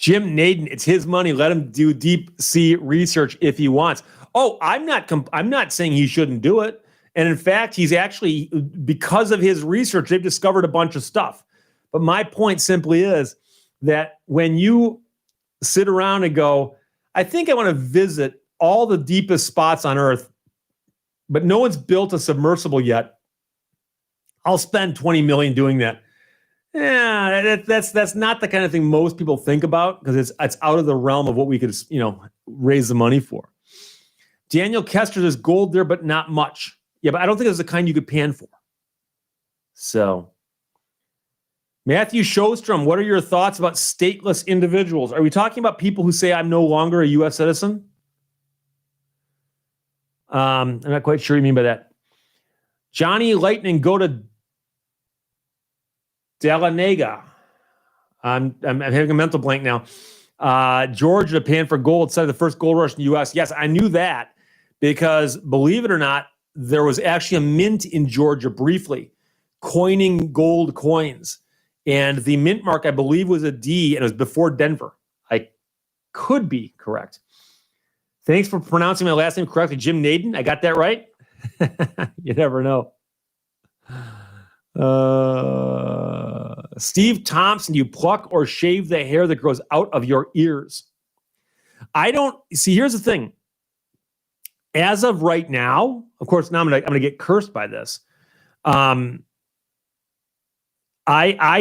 Speaker 1: Jim Naden, it's his money. Let him do deep sea research if he wants. Oh, I'm not saying he shouldn't do it. And in fact, he's actually, because of his research, they've discovered a bunch of stuff. But my point simply is that when you sit around and go, I think I want to visit all the deepest spots on Earth, but no one's built a submersible yet, I'll spend $20 million doing that. Yeah, that's not the kind of thing most people think about, because it's out of the realm of what we could, raise the money for. Daniel Kester, there's gold there, but not much. Yeah, but I don't think it's the kind you could pan for. So, Matthew Shostrom, what are your thoughts about stateless individuals? Are we talking about people who say I'm no longer a U.S. citizen? I'm not quite sure what you mean by that. Johnny Lightning, go to Dalanega. I'm having a mental blank now. Georgia paying for gold, started the first gold rush in the U.S. Yes, I knew that because, believe it or not, there was actually a mint in Georgia briefly, coining gold coins. And the mint mark, I believe, was a D, and it was before Denver. I could be correct. Thanks for pronouncing my last name correctly, Jim Naden. I got that right? You never know. Steve Thompson, you pluck or shave the hair that grows out of your ears? I don't see. Here's the thing. As of right now, of course, now I'm gonna get cursed by this. I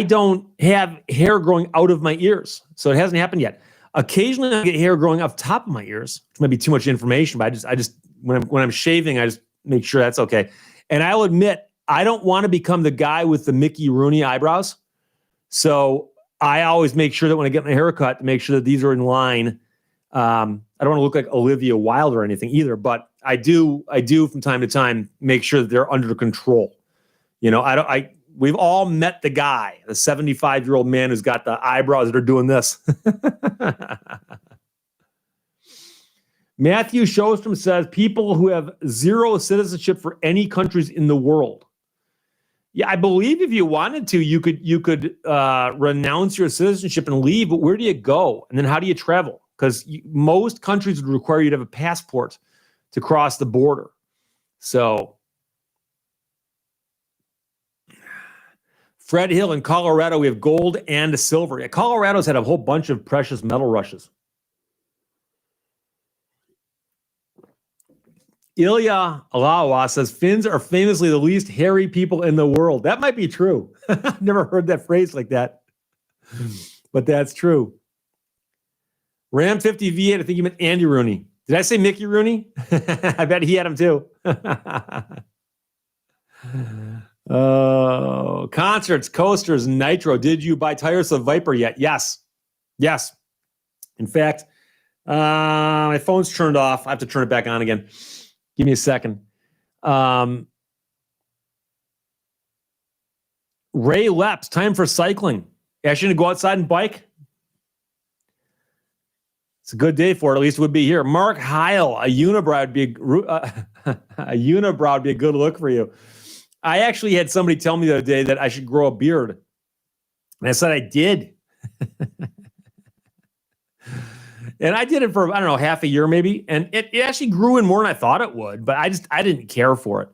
Speaker 1: don't have hair growing out of my ears, so it hasn't happened yet. Occasionally, I get hair growing off top of my ears, which might be too much information, but I just when I'm shaving, I just make sure that's okay. And I'll admit, I don't want to become the guy with the Mickey Rooney eyebrows. So I always make sure that when I get my hair cut, to make sure that these are in line. I don't want to look like Olivia Wilde or anything either, but I do from time to time make sure that they're under control. We've all met the guy, the 75-year-old man who's got the eyebrows that are doing this. Matthew Shostrom says people who have zero citizenship for any countries in the world. Yeah, I believe if you wanted to, you could renounce your citizenship and leave, but where do you go? And then how do you travel? Because most countries would require you to have a passport to cross the border. So, Fred Hill, in Colorado, we have gold and silver. Yeah, Colorado's had a whole bunch of precious metal rushes. Ilya Alawa says Finns are famously the least hairy people in the world. That might be true. I've never heard that phrase like that, but that's true. Ram 50 V8, I think you meant Andy Rooney. Did I say Mickey Rooney? I bet he had him too. Concerts, coasters, nitro. Did you buy tires of Viper yet? Yes. In fact, my phone's turned off. I have to turn it back on again. Give me a second. Ray Leps, time for cycling. Actually, going to go outside and bike? It's a good day for it. At least it would be here. Mark Heil, a unibrow would be a good look for you. I actually had somebody tell me the other day that I should grow a beard. And I said I did. And I did it for, I don't know, half a year maybe. And it actually grew in more than I thought it would. But I didn't care for it.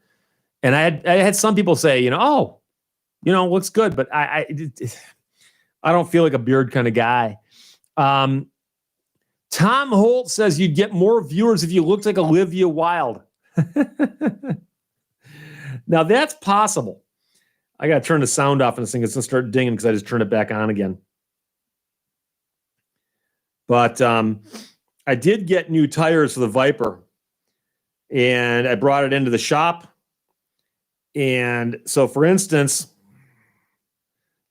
Speaker 1: And I had some people say, looks good. But I don't feel like a beard kind of guy. Tom Holt says you'd get more viewers if you looked like Olivia Wilde. Now, that's possible. I got to turn the sound off and this thing is going to start dinging because I just turned it back on again. But I did get new tires for the Viper, and I brought it into the shop. And so, for instance,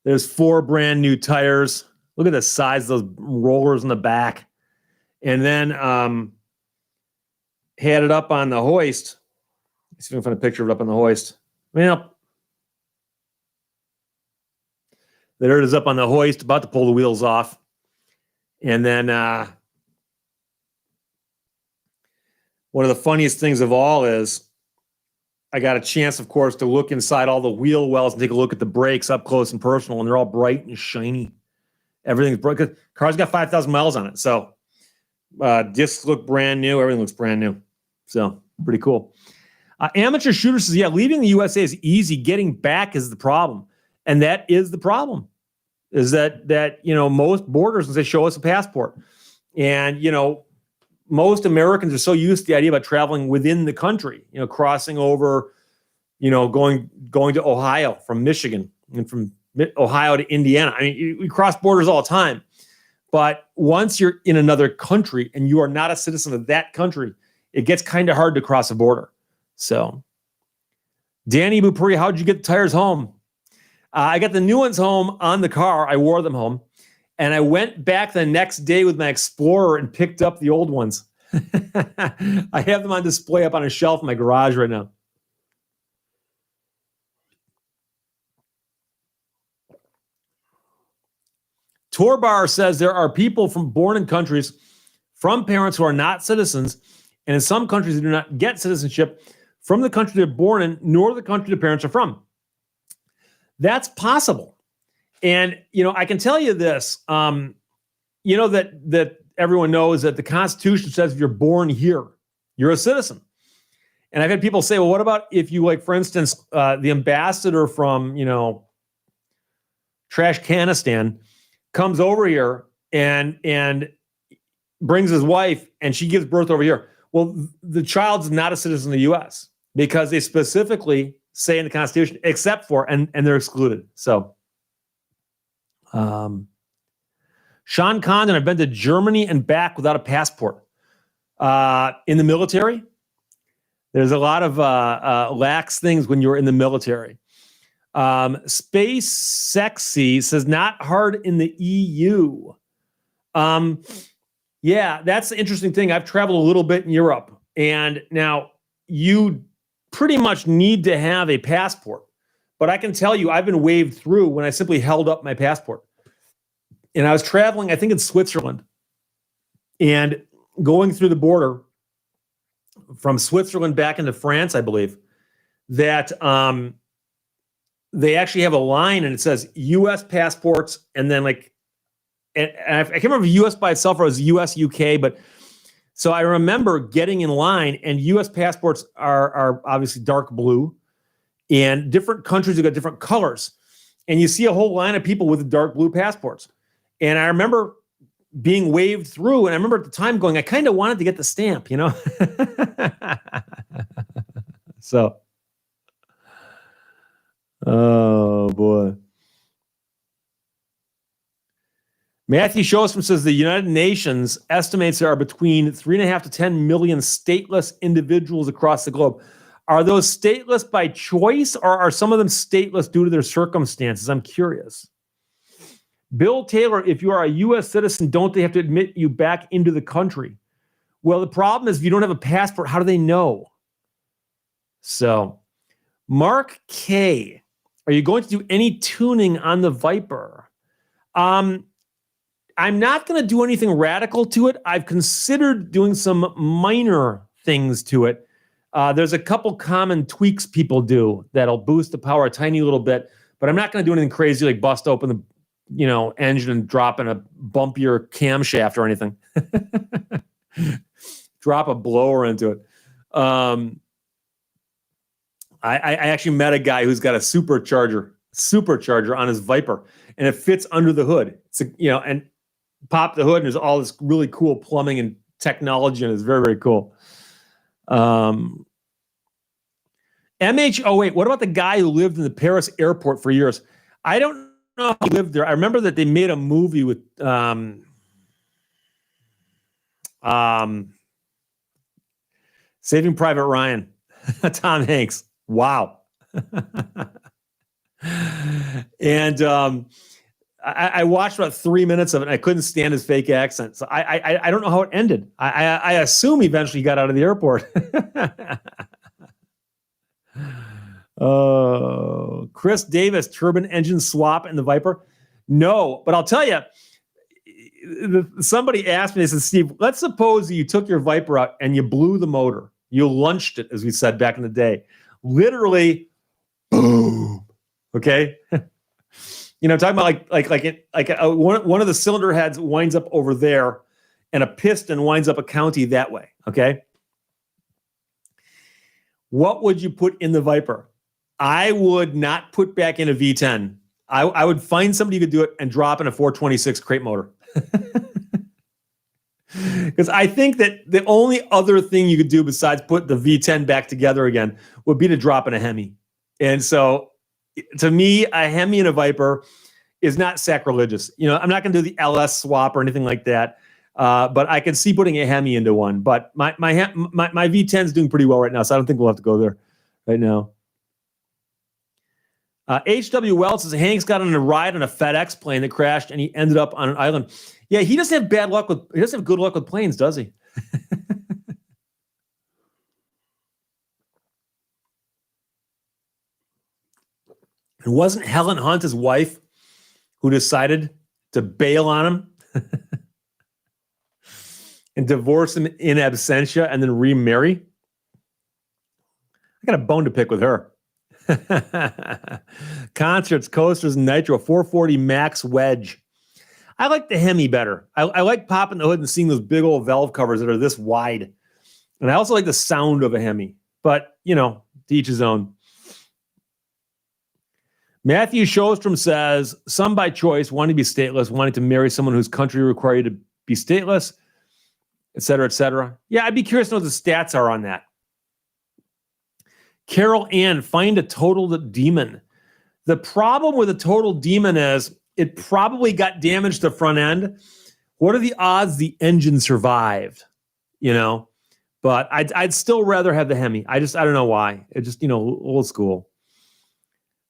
Speaker 1: there's 4 brand new tires. Look at the size of those rollers in the back. And then had it up on the hoist. Let's see if I can find a picture of it up on the hoist. Well, there it is up on the hoist, about to pull the wheels off. And then one of the funniest things of all is I got a chance, of course, to look inside all the wheel wells and take a look at the brakes up close and personal, and they're all bright and shiny. Everything's broken. Car's got 5,000 miles on it. So discs look brand new. Everything looks brand new. So pretty cool. Amateur Shooter says, yeah, leaving the USA is easy. Getting back is the problem. And that is the problem, is that most borders, they show us a passport. And, most Americans are so used to the idea about traveling within the country, crossing over, going to Ohio from Michigan and from Ohio to Indiana. I mean, we cross borders all the time. But once you're in another country and you are not a citizen of that country, it gets kind of hard to cross a border. So, Danny Bupuri, how'd you get the tires home? I got the new ones home on the car. I wore them home. And I went back the next day with my Explorer and picked up the old ones. I have them on display up on a shelf in my garage right now. Torbar says there are people born in countries from parents who are not citizens, and in some countries they do not get citizenship from the country they're born in, nor the country the parents are from. That's possible. And, I can tell you this, that everyone knows that the Constitution says if you're born here, you're a citizen. And I've had people say, well, what about if you, like, for instance, the ambassador from, Trashcanistan comes over here and brings his wife and she gives birth over here. Well, the child's not a citizen of the U.S. because they specifically say in the Constitution, except for, and they're excluded. So, Sean Condon, I've been to Germany and back without a passport. In the military, there's a lot of lax things when you're in the military. Space Sexy says not hard in the EU. Yeah, that's the interesting thing. I've traveled a little bit in Europe, and now you pretty much need to have a passport. But I can tell you, I've been waved through when I simply held up my passport. And I was traveling, I think, in Switzerland, and going through the border from Switzerland back into France, I believe, that they actually have a line and it says U.S. passports, and then and I can't remember if U.S. by itself or it was U.S. UK, but so I remember getting in line, and U.S. passports are obviously dark blue, and different countries have got different colors, and you see a whole line of people with dark blue passports. And I remember being waved through, and I remember at the time going, I kind of wanted to get the stamp, So, oh boy. Matthew Shostrom says the United Nations estimates there are between 3.5 to 10 million stateless individuals across the globe. Are those stateless by choice, or are some of them stateless due to their circumstances? I'm curious. Bill Taylor, if you are a U.S. citizen, don't they have to admit you back into the country? Well, the problem is if you don't have a passport, how do they know? So, Mark K, are you going to do any tuning on the Viper? I'm not going to do anything radical to it. I've considered doing some minor things to it. There's a couple common tweaks people do that'll boost the power a tiny little bit, but I'm not going to do anything crazy like bust open the engine and drop in a bumpier camshaft or anything. Drop a blower into it. I actually met a guy who's got a supercharger on his Viper, and it fits under the hood. It's and pop the hood, and there's all this really cool plumbing and technology, and it's very, very cool. MH08, what about the guy who lived in the Paris airport for years? I don't know how he lived there. I remember that they made a movie with Saving Private Ryan. Tom Hanks. Wow. And I watched about 3 minutes of it, and I couldn't stand his fake accent. So I don't know how it ended. I assume eventually he got out of the airport. Oh, Chris Davis, turbine engine swap in the Viper? No, but I'll tell you, somebody asked me, they said, Steve, let's suppose you took your Viper out and you blew the motor. You lunched it, as we said back in the day. Literally, boom. Okay? I'm talking about one of the cylinder heads winds up over there, and a piston winds up a county that way. Okay. What would you put in the Viper? I would not put back in a V10. I would find somebody who could do it and drop in a 426 crate motor. Because I think that the only other thing you could do besides put the V10 back together again would be to drop in a Hemi. And so to me, a Hemi and a Viper is not sacrilegious. I'm not going to do the LS swap or anything like that. But I can see putting a Hemi into one. But my V10 is doing pretty well right now, so I don't think we'll have to go there right now. H.W. Wells says Hank's got on a ride on a FedEx plane that crashed, and he ended up on an island. Yeah, he doesn't have he doesn't have good luck with planes, does he? And wasn't Helen Hunt his wife who decided to bail on him and divorce him in absentia and then remarry? I got a bone to pick with her. Concerts, coasters, and Nitro 440 Max Wedge. I like the Hemi better. I like popping the hood and seeing those big old valve covers that are this wide. And I also like the sound of a Hemi. But, to each his own. Matthew Shostrom says, some by choice, wanting to be stateless, wanting to marry someone whose country require you to be stateless, et cetera, et cetera. Yeah, I'd be curious to know what the stats are on that. Carol Ann, find a total demon. The problem with a total demon is it probably got damaged the front end. What are the odds the engine survived? But I'd still rather have the Hemi. I don't know why. It just, old school.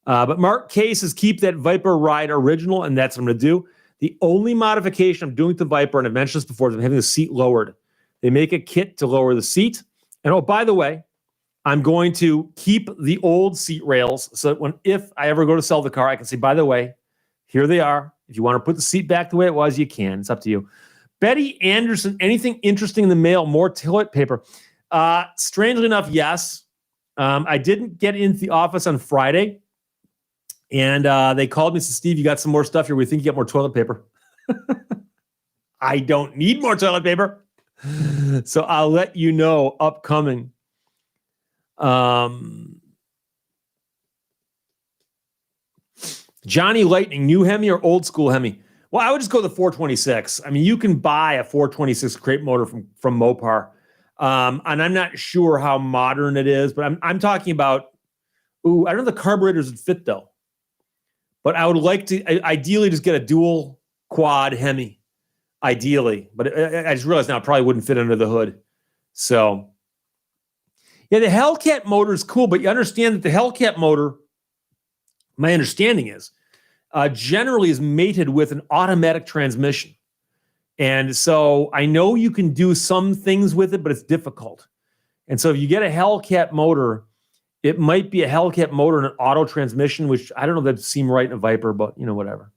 Speaker 1: But Mark K says keep that Viper ride original, and that's what I'm going to do. The only modification I'm doing with the Viper, and I've mentioned this before, is I'm having the seat lowered. They make a kit to lower the seat. And oh, by the way, I'm going to keep the old seat rails so that if I ever go to sell the car, I can say, by the way, here they are. If you want to put the seat back the way it was, you can. It's up to you. Betty Anderson, anything interesting in the mail? More toilet paper. Strangely enough, yes. I didn't get into the office on Friday. And they called me and said, Steve, you got some more stuff here. We think you got more toilet paper. I don't need more toilet paper. So I'll let you know upcoming. Johnny Lightning, new Hemi or old school Hemi? Well, I would just go the 426. I mean, you can buy a 426 crate motor from Mopar. And I'm not sure how modern it is, but I'm talking about, I don't know if the carburetors would fit though. But I would like to ideally just get a dual quad Hemi, ideally. But I just realized now it probably wouldn't fit under the hood. So, yeah, the Hellcat motor is cool, but you understand that the Hellcat motor, my understanding is, generally is mated with an automatic transmission. And so I know you can do some things with it, but it's difficult. And so if you get a Hellcat motor, it might be a Hellcat motor and an auto transmission, which I don't know if that'd seem right in a Viper, but whatever.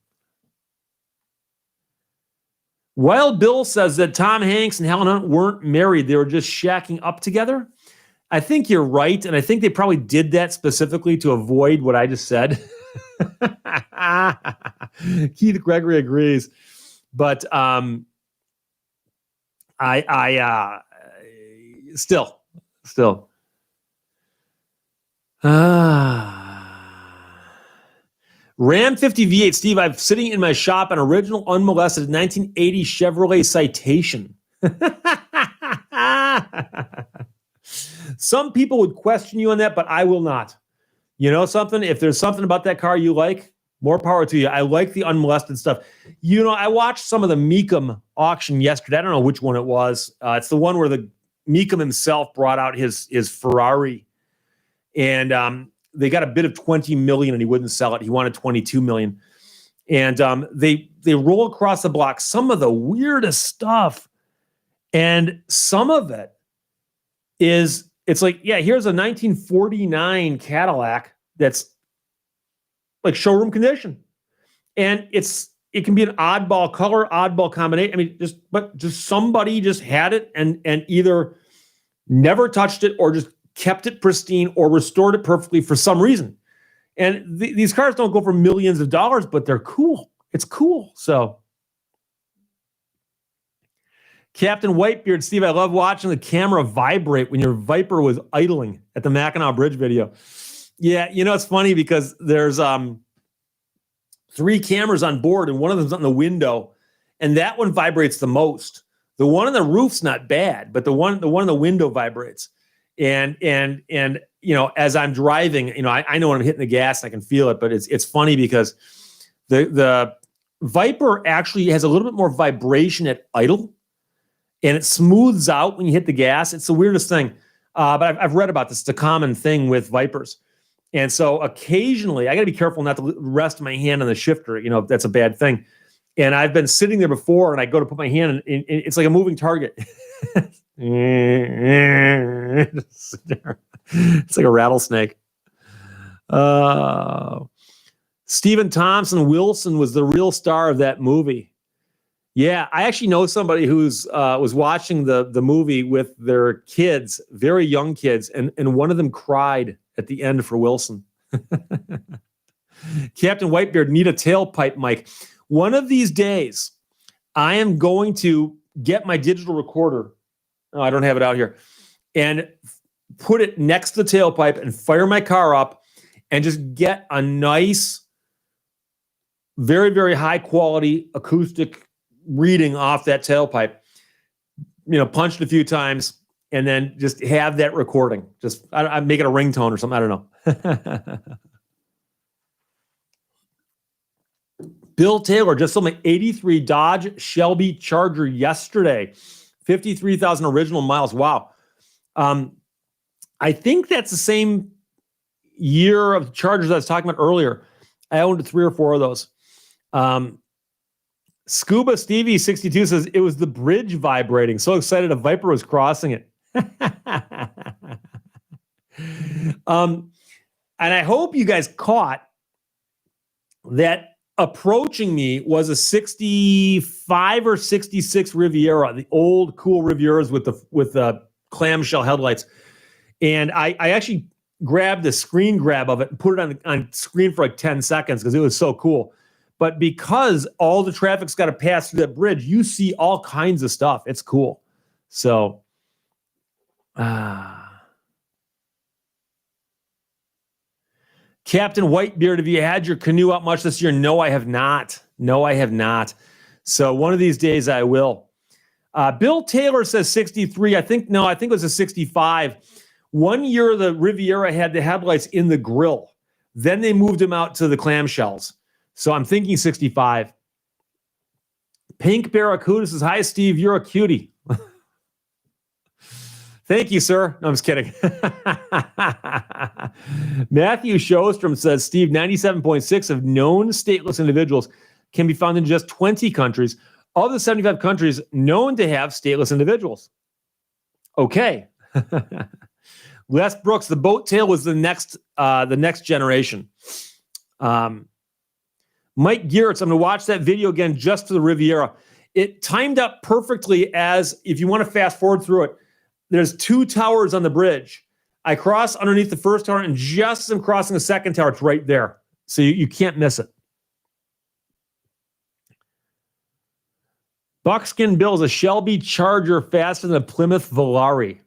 Speaker 1: Wild Bill says that Tom Hanks and Helen Hunt weren't married. They were just shacking up together. I think you're right, and I think they probably did that specifically to avoid what I just said. Keith Gregory agrees. But I still. Ram 50 V8, Steve, I'm sitting in my shop an original unmolested 1980 Chevrolet Citation. Some people would question you on that, but I will not. You know something? If there's something about that car you like, more power to you. I like the unmolested stuff. I watched some of the Meekum auction yesterday. I don't know which one it was. It's the one where the Meekum himself brought out his Ferrari. And they got a bid of $20 million and he wouldn't sell it. He wanted $22 million. And they roll across the block some of the weirdest stuff. And some of it is, it's like, yeah, here's a 1949 Cadillac that's like showroom condition. And it can be an oddball color, oddball combination. I mean, just somebody just had it and either never touched it or just kept it pristine or restored it perfectly for some reason. And these cars don't go for millions of dollars, but they're cool. It's cool. So, Captain Whitebeard, Steve, I love watching the camera vibrate when your Viper was idling at the Mackinac Bridge video. Yeah, it's funny because there's 3 cameras on board, and one of them's on the window, and that one vibrates the most. The one on the roof's not bad, but the one in the window vibrates. And as I'm driving, I know when I'm hitting the gas, I can feel it, but it's funny because the Viper actually has a little bit more vibration at idle, and it smooths out when you hit the gas. It's the weirdest thing. But I've read about this. It's a common thing with Vipers. And so occasionally, I got to be careful not to rest my hand on the shifter. That's a bad thing. And I've been sitting there before, and I go to put my hand in, it's like a moving target. It's like a rattlesnake. Stephen Thompson Wilson was the real star of that movie. Yeah, I actually know somebody who's was watching the movie with their kids, very young kids, and one of them cried at the end for Wilson. Captain Whitebeard, need a tailpipe mic. One of these days, I am going to get my digital recorder. Oh, I don't have it out here. And put it next to the tailpipe and fire my car up and just get a nice, very, very high quality acoustic reading off that tailpipe. Punch it a few times and then just have that recording. Just I make it a ringtone or something. I don't know. Bill Taylor just sold my 83 Dodge Shelby Charger yesterday. 53,000 original miles. Wow. I think that's the same year of Chargers I was talking about earlier. I owned 3 or 4 of those. Scuba Stevie 62 says it was the bridge vibrating. So excited a Viper was crossing it. And I hope you guys caught that approaching me was a 65 or 66 Riviera, the old cool Rivieras with the clamshell headlights. And I actually grabbed the screen grab of it and put it on screen for like 10 seconds because it was so cool. But because all the traffic's got to pass through that bridge, you see all kinds of stuff. It's cool. So, Captain Whitebeard, have you had your canoe out much this year? No, I have not. So one of these days I will. Bill Taylor says 63. I think it was a 65. One year the Riviera had the headlights in the grill. Then they moved them out to the clamshells. So I'm thinking 65. Pink Barracuda says, hi, Steve, you're a cutie. Thank you, sir. No, I'm just kidding. Matthew Shostrom says, Steve, 97.6 of known stateless individuals can be found in just 20 countries. Of the 75 countries known to have stateless individuals. Okay. Les Brooks, the boat tail was the next generation. Mike Geertz, I'm going to watch that video again just for the Riviera. It timed up perfectly as, if you want to fast forward through it, there's 2 towers on the bridge. I cross underneath the first tower, and just as I'm crossing the second tower, it's right there. So you can't miss it. Buckskin Bill is a Shelby Charger faster than a Plymouth Volare.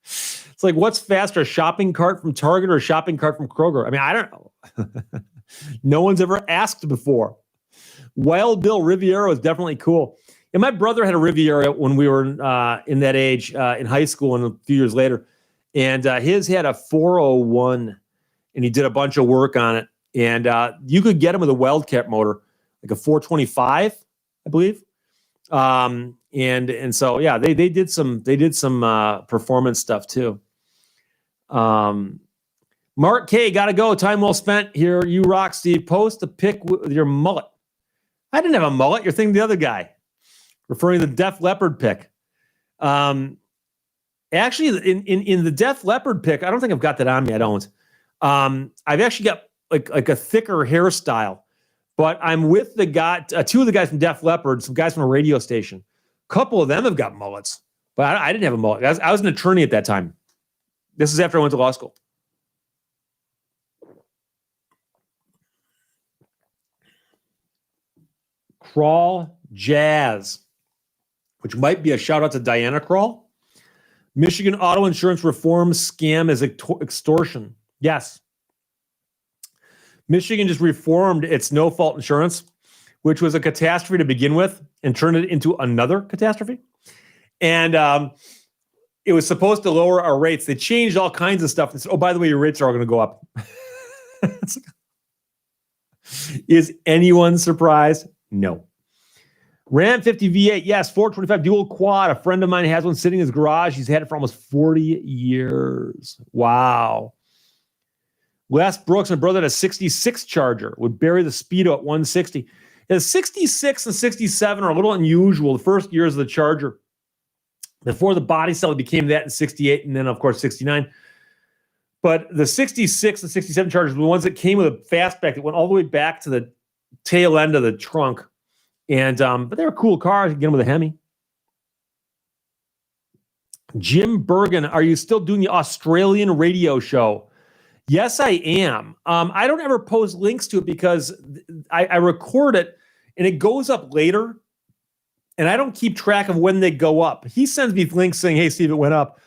Speaker 1: It's like, what's faster, a shopping cart from Target or a shopping cart from Kroger? I mean, I don't know. No one's ever asked before. Wild Bill Riviera is definitely cool. And my brother had a Riviera when we were in that age in high school and a few years later. And his had a 401, and he did a bunch of work on it. And you could get him with a Wildcat motor, like a 425, I believe. And so, yeah, they did some performance stuff too. Mark K, gotta go. Time well spent here. You rock, Steve. Post a pic with your mullet. I didn't have a mullet. You're thinking the other guy. Referring to the Def Leppard pic. Actually, in the Def Leppard pic, I don't think I've got that on me. I don't. I've actually got like a thicker hairstyle, but I'm with the guy, 2 of the guys from Def Leppard, some guys from a radio station. A couple of them have got mullets, but I didn't have a mullet. I was an attorney at that time. This is after I went to law school. Crawl Jazz, which might be a shout out to Diana Crawl. Michigan auto insurance reform scam is extortion. Yes. Michigan just reformed its no-fault insurance, which was a catastrophe to begin with, and turned it into another catastrophe. And it was supposed to lower our rates. They changed all kinds of stuff. They said, oh, by the way, your rates are all going to go up. Is anyone surprised? No. Ram 50 V8, yes, 425 dual quad. A friend of mine has one sitting in his garage. He's had it for almost 40 years. Wow. Les Brooks, my brother, had a 66 Charger, would bury the Speedo at 160. The 66 and 67 are a little unusual. The first years of the Charger, before the body cell, it became that in 68, and then, of course, 69. But the 66 and 67 Chargers were the ones that came with a fastback that went all the way back to the tail end of the trunk. And but they were cool cars. You get them with a Hemi. Jim Bergen, are you still doing the Australian radio show? Yes, I am. I don't ever post links to it because I record it and it goes up later, and I don't keep track of when they go up. He sends me links saying, "Hey, Steve, it went up."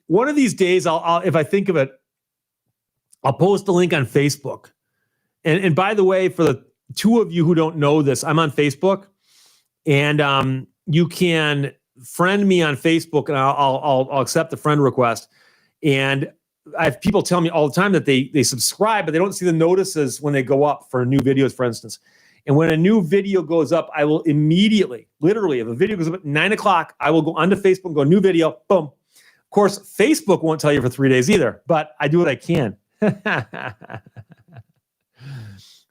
Speaker 1: One of these days, I'll if I think of it, I'll post a link on Facebook. And by the way, for the two of you who don't know this, I'm on Facebook, and you can friend me on Facebook, and I'll accept the friend request. And I have people tell me all the time that they subscribe, but they don't see the notices when they go up for new videos, for instance. And when a new video goes up, I will immediately, literally, if a video goes up at 9 o'clock, I will go onto Facebook and go, new video, boom. Of course, Facebook won't tell you for 3 days either, but I do what I can.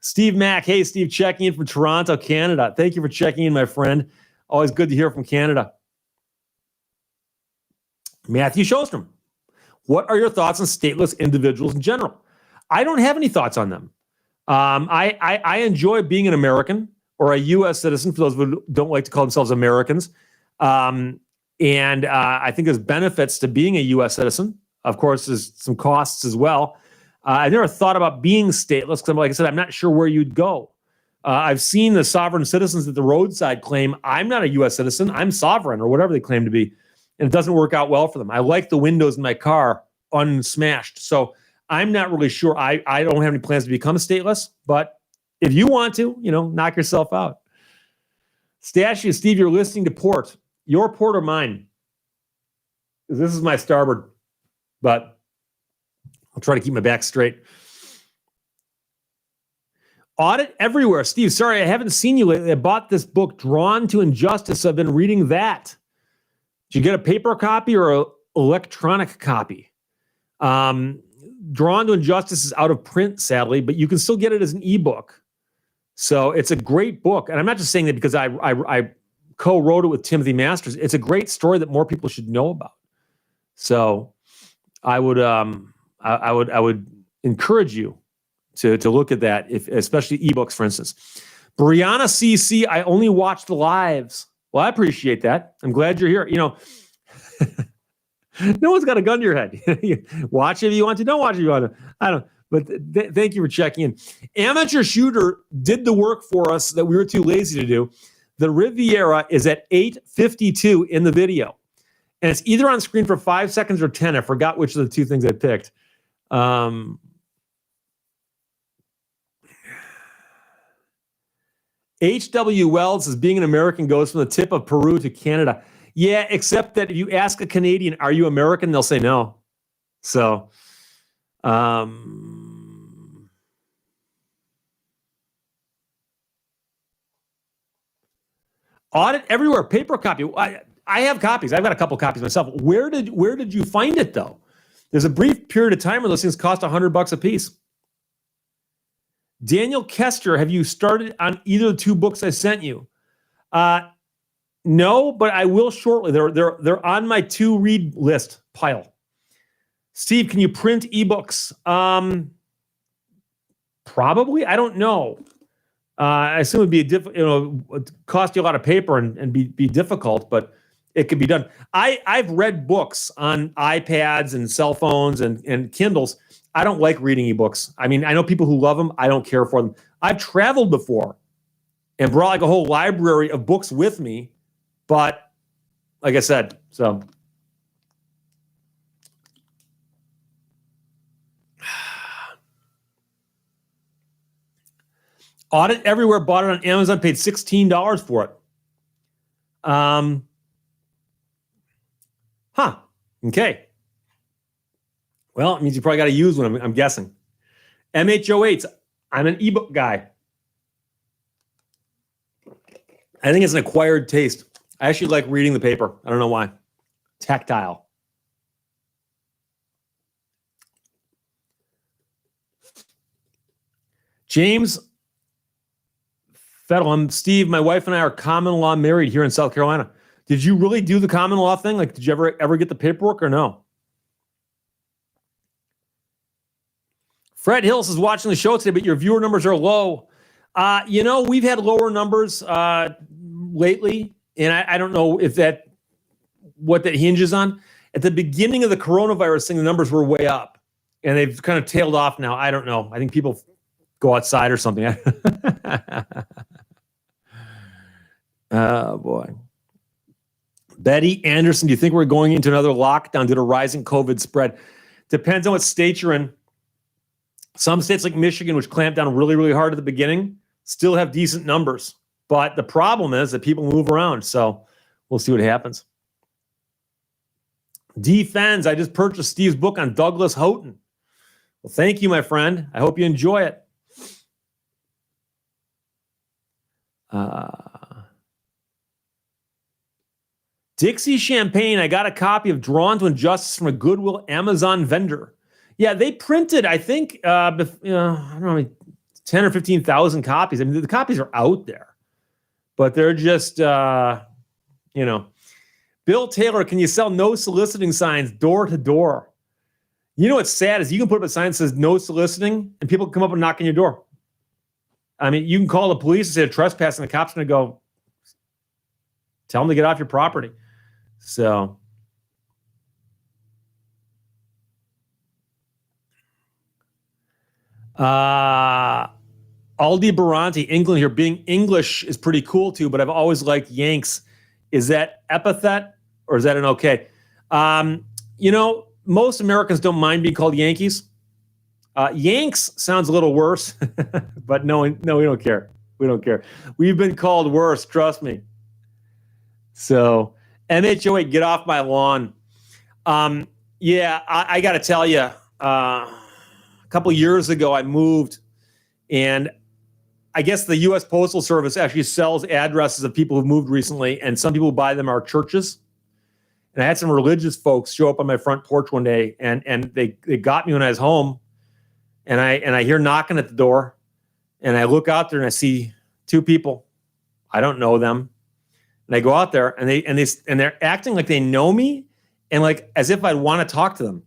Speaker 1: Steve Mack, hey, Steve, checking in from Toronto, Canada. Thank you for checking in, my friend. Always good to hear from Canada. Matthew Shostrom, what are your thoughts on stateless individuals in general? I don't have any thoughts on them. I enjoy being an American or a U.S. citizen, for those who don't like to call themselves Americans. And I think there's benefits to being a U.S. citizen. Of course, there's some costs as well. I never thought about being stateless because, like I said, I'm not sure where you'd go. I've seen the sovereign citizens at the roadside claim, I'm not a U.S. citizen, I'm sovereign, or whatever they claim to be. And it doesn't work out well for them. I like the windows in my car unsmashed. So I'm not really sure. I don't have any plans to become stateless, but if you want to, knock yourself out. Stashy, Steve, you're listening to port. Your port or mine? This is my starboard, but I'll try to keep my back straight. Audit Everywhere. Steve, sorry, I haven't seen you lately. I bought this book, Drawn to Injustice. I've been reading that. Did you get a paper copy or an electronic copy? Drawn to Injustice is out of print, sadly, but you can still get it as an ebook. So it's a great book. And I'm not just saying that because I co-wrote it with Timothy Masters. It's a great story that more people should know about. So I would encourage you to look at that, especially ebooks, for instance. Brianna CC, I only watch the lives. Well, I appreciate that. I'm glad you're here. No one's got a gun to your head. Watch it if you want to. Don't watch it if you want to. I don't. But thank you for checking in. Amateur Shooter did the work for us that we were too lazy to do. The Riviera is at 8:52 in the video. And it's either on screen for 5 seconds or 10. I forgot which of the two things I picked. H.W. Wells says, being an American goes from the tip of Peru to Canada. Yeah, except that if you ask a Canadian, are you American? They'll say no. So, Audit Everywhere, paper copy. I have copies. I've got a couple copies myself. Where did you find it, though? There's a brief period of time where those things cost $100 a piece. Daniel Kester, have you started on either of the two books I sent you? No, but I will shortly. They're on my to-read list pile. Steve, can you print ebooks? Probably. I don't know. I assume it'd cost you a lot of paper and be difficult, but it could be done. I've read books on iPads and cell phones and Kindles. I don't like reading ebooks. I mean, I know people who love them. I don't care for them. I've traveled before, and brought like a whole library of books with me. But like I said, so Audit Everywhere bought it on Amazon, paid $16 for it. Okay. Well, it means you probably got to use one, I'm guessing. MH08s, I'm an ebook guy. I think it's an acquired taste. I actually like reading the paper. I don't know why. Tactile. James Fettelham, Steve, my wife and I are common law married here in South Carolina. Did you really do the common law thing? Like, did you ever get the paperwork or no? Fred Hills is watching the show today, but your viewer numbers are low. We've had lower numbers lately, and I don't know if what that hinges on. At the beginning of the coronavirus thing, the numbers were way up, and they've kind of tailed off now. I don't know. I think people go outside or something. Oh, boy. Betty Anderson, do you think we're going into another lockdown due to rising COVID spread? Depends on what state you're in. Some states like Michigan, which clamped down really, really hard at the beginning, still have decent numbers. But the problem is that people move around. So we'll see what happens. D. Fens, I just purchased Steve's book on Douglas Houghton. Well, thank you, my friend. I hope you enjoy it. Dixie Champagne, I got a copy of Drawn to Injustice from a Goodwill Amazon vendor. Yeah, they printed, I think, I don't know, 10 or 15,000 copies. I mean, the copies are out there, but they're just, Bill Taylor, can you sell no soliciting signs door to door? You know what's sad is you can put up a sign that says no soliciting, and people can come up and knock on your door. I mean, you can call the police and say they're trespassing. The cops are going to go, tell them to get off your property. So, Aldi Baranti, England here. Being English is pretty cool too, but I've always liked Yanks. Is that epithet or is that an okay? Most Americans don't mind being called Yankees. Yanks sounds a little worse, but no, we don't care. We don't care. We've been called worse, trust me. So, MH08, get off my lawn. I got to tell you, a couple years ago, I moved, and I guess the U.S. Postal Service actually sells addresses of people who've moved recently, and some people who buy them are churches. And I had some religious folks show up on my front porch one day, and they got me when I was home, and I hear knocking at the door, and I look out there and I see two people. I don't know them. And I go out there and they're acting like they know me and like as if I'd want to talk to them.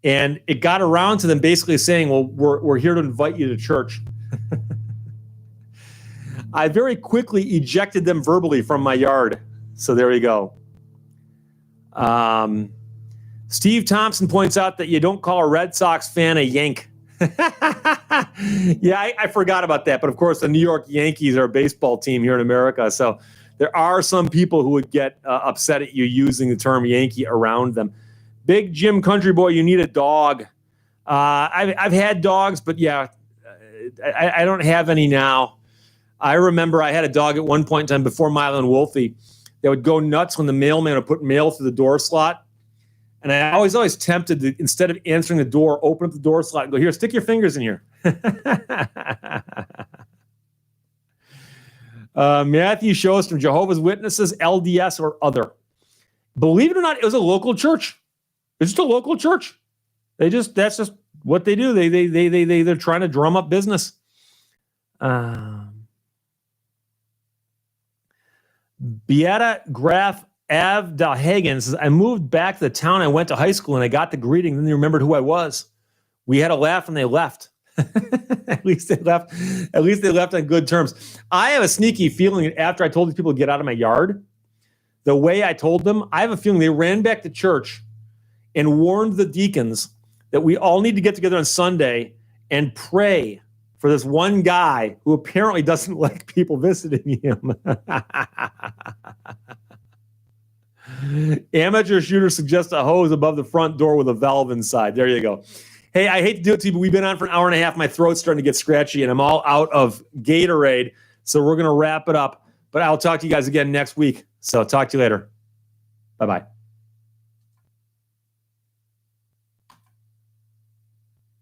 Speaker 1: And it got around to them basically saying, well, we're here to invite you to church. I very quickly ejected them verbally from my yard. So there you go. Steve Thompson points out that you don't call a Red Sox fan a Yank. Yeah, I forgot about that. But of course, the New York Yankees are a baseball team here in America. So there are some people who would get upset at you using the term Yankee around them. Big Jim Country Boy, you need a dog. I've had dogs, but yeah, I don't have any now. I remember I had a dog at one point in time before Milo and Wolfie that would go nuts when the mailman would put mail through the door slot. And I was always tempted to, instead of answering the door, open up the door slot and go, here, stick your fingers in here. Matthew shows from Jehovah's Witnesses, LDS, or other. Believe it or not, it was a local church. It's just a local church. That's just what they do. They're trying to drum up business. Beata Graf Avdahagen says, I moved back to the town I went to high school and I got the greeting. Then they remembered who I was. We had a laugh and they left. At least they left on good terms. I have a sneaky feeling that after I told these people to get out of my yard, the way I told them, I have a feeling they ran back to church and warned the deacons that we all need to get together on Sunday and pray for this one guy who apparently doesn't like people visiting him. Amateur shooter suggests a hose above the front door with a valve inside. There you go. Hey, I hate to do it to you, but we've been on for an hour and a half. My throat's starting to get scratchy, and I'm all out of Gatorade. So we're going to wrap it up. But I'll talk to you guys again next week. So talk to you later. Bye-bye.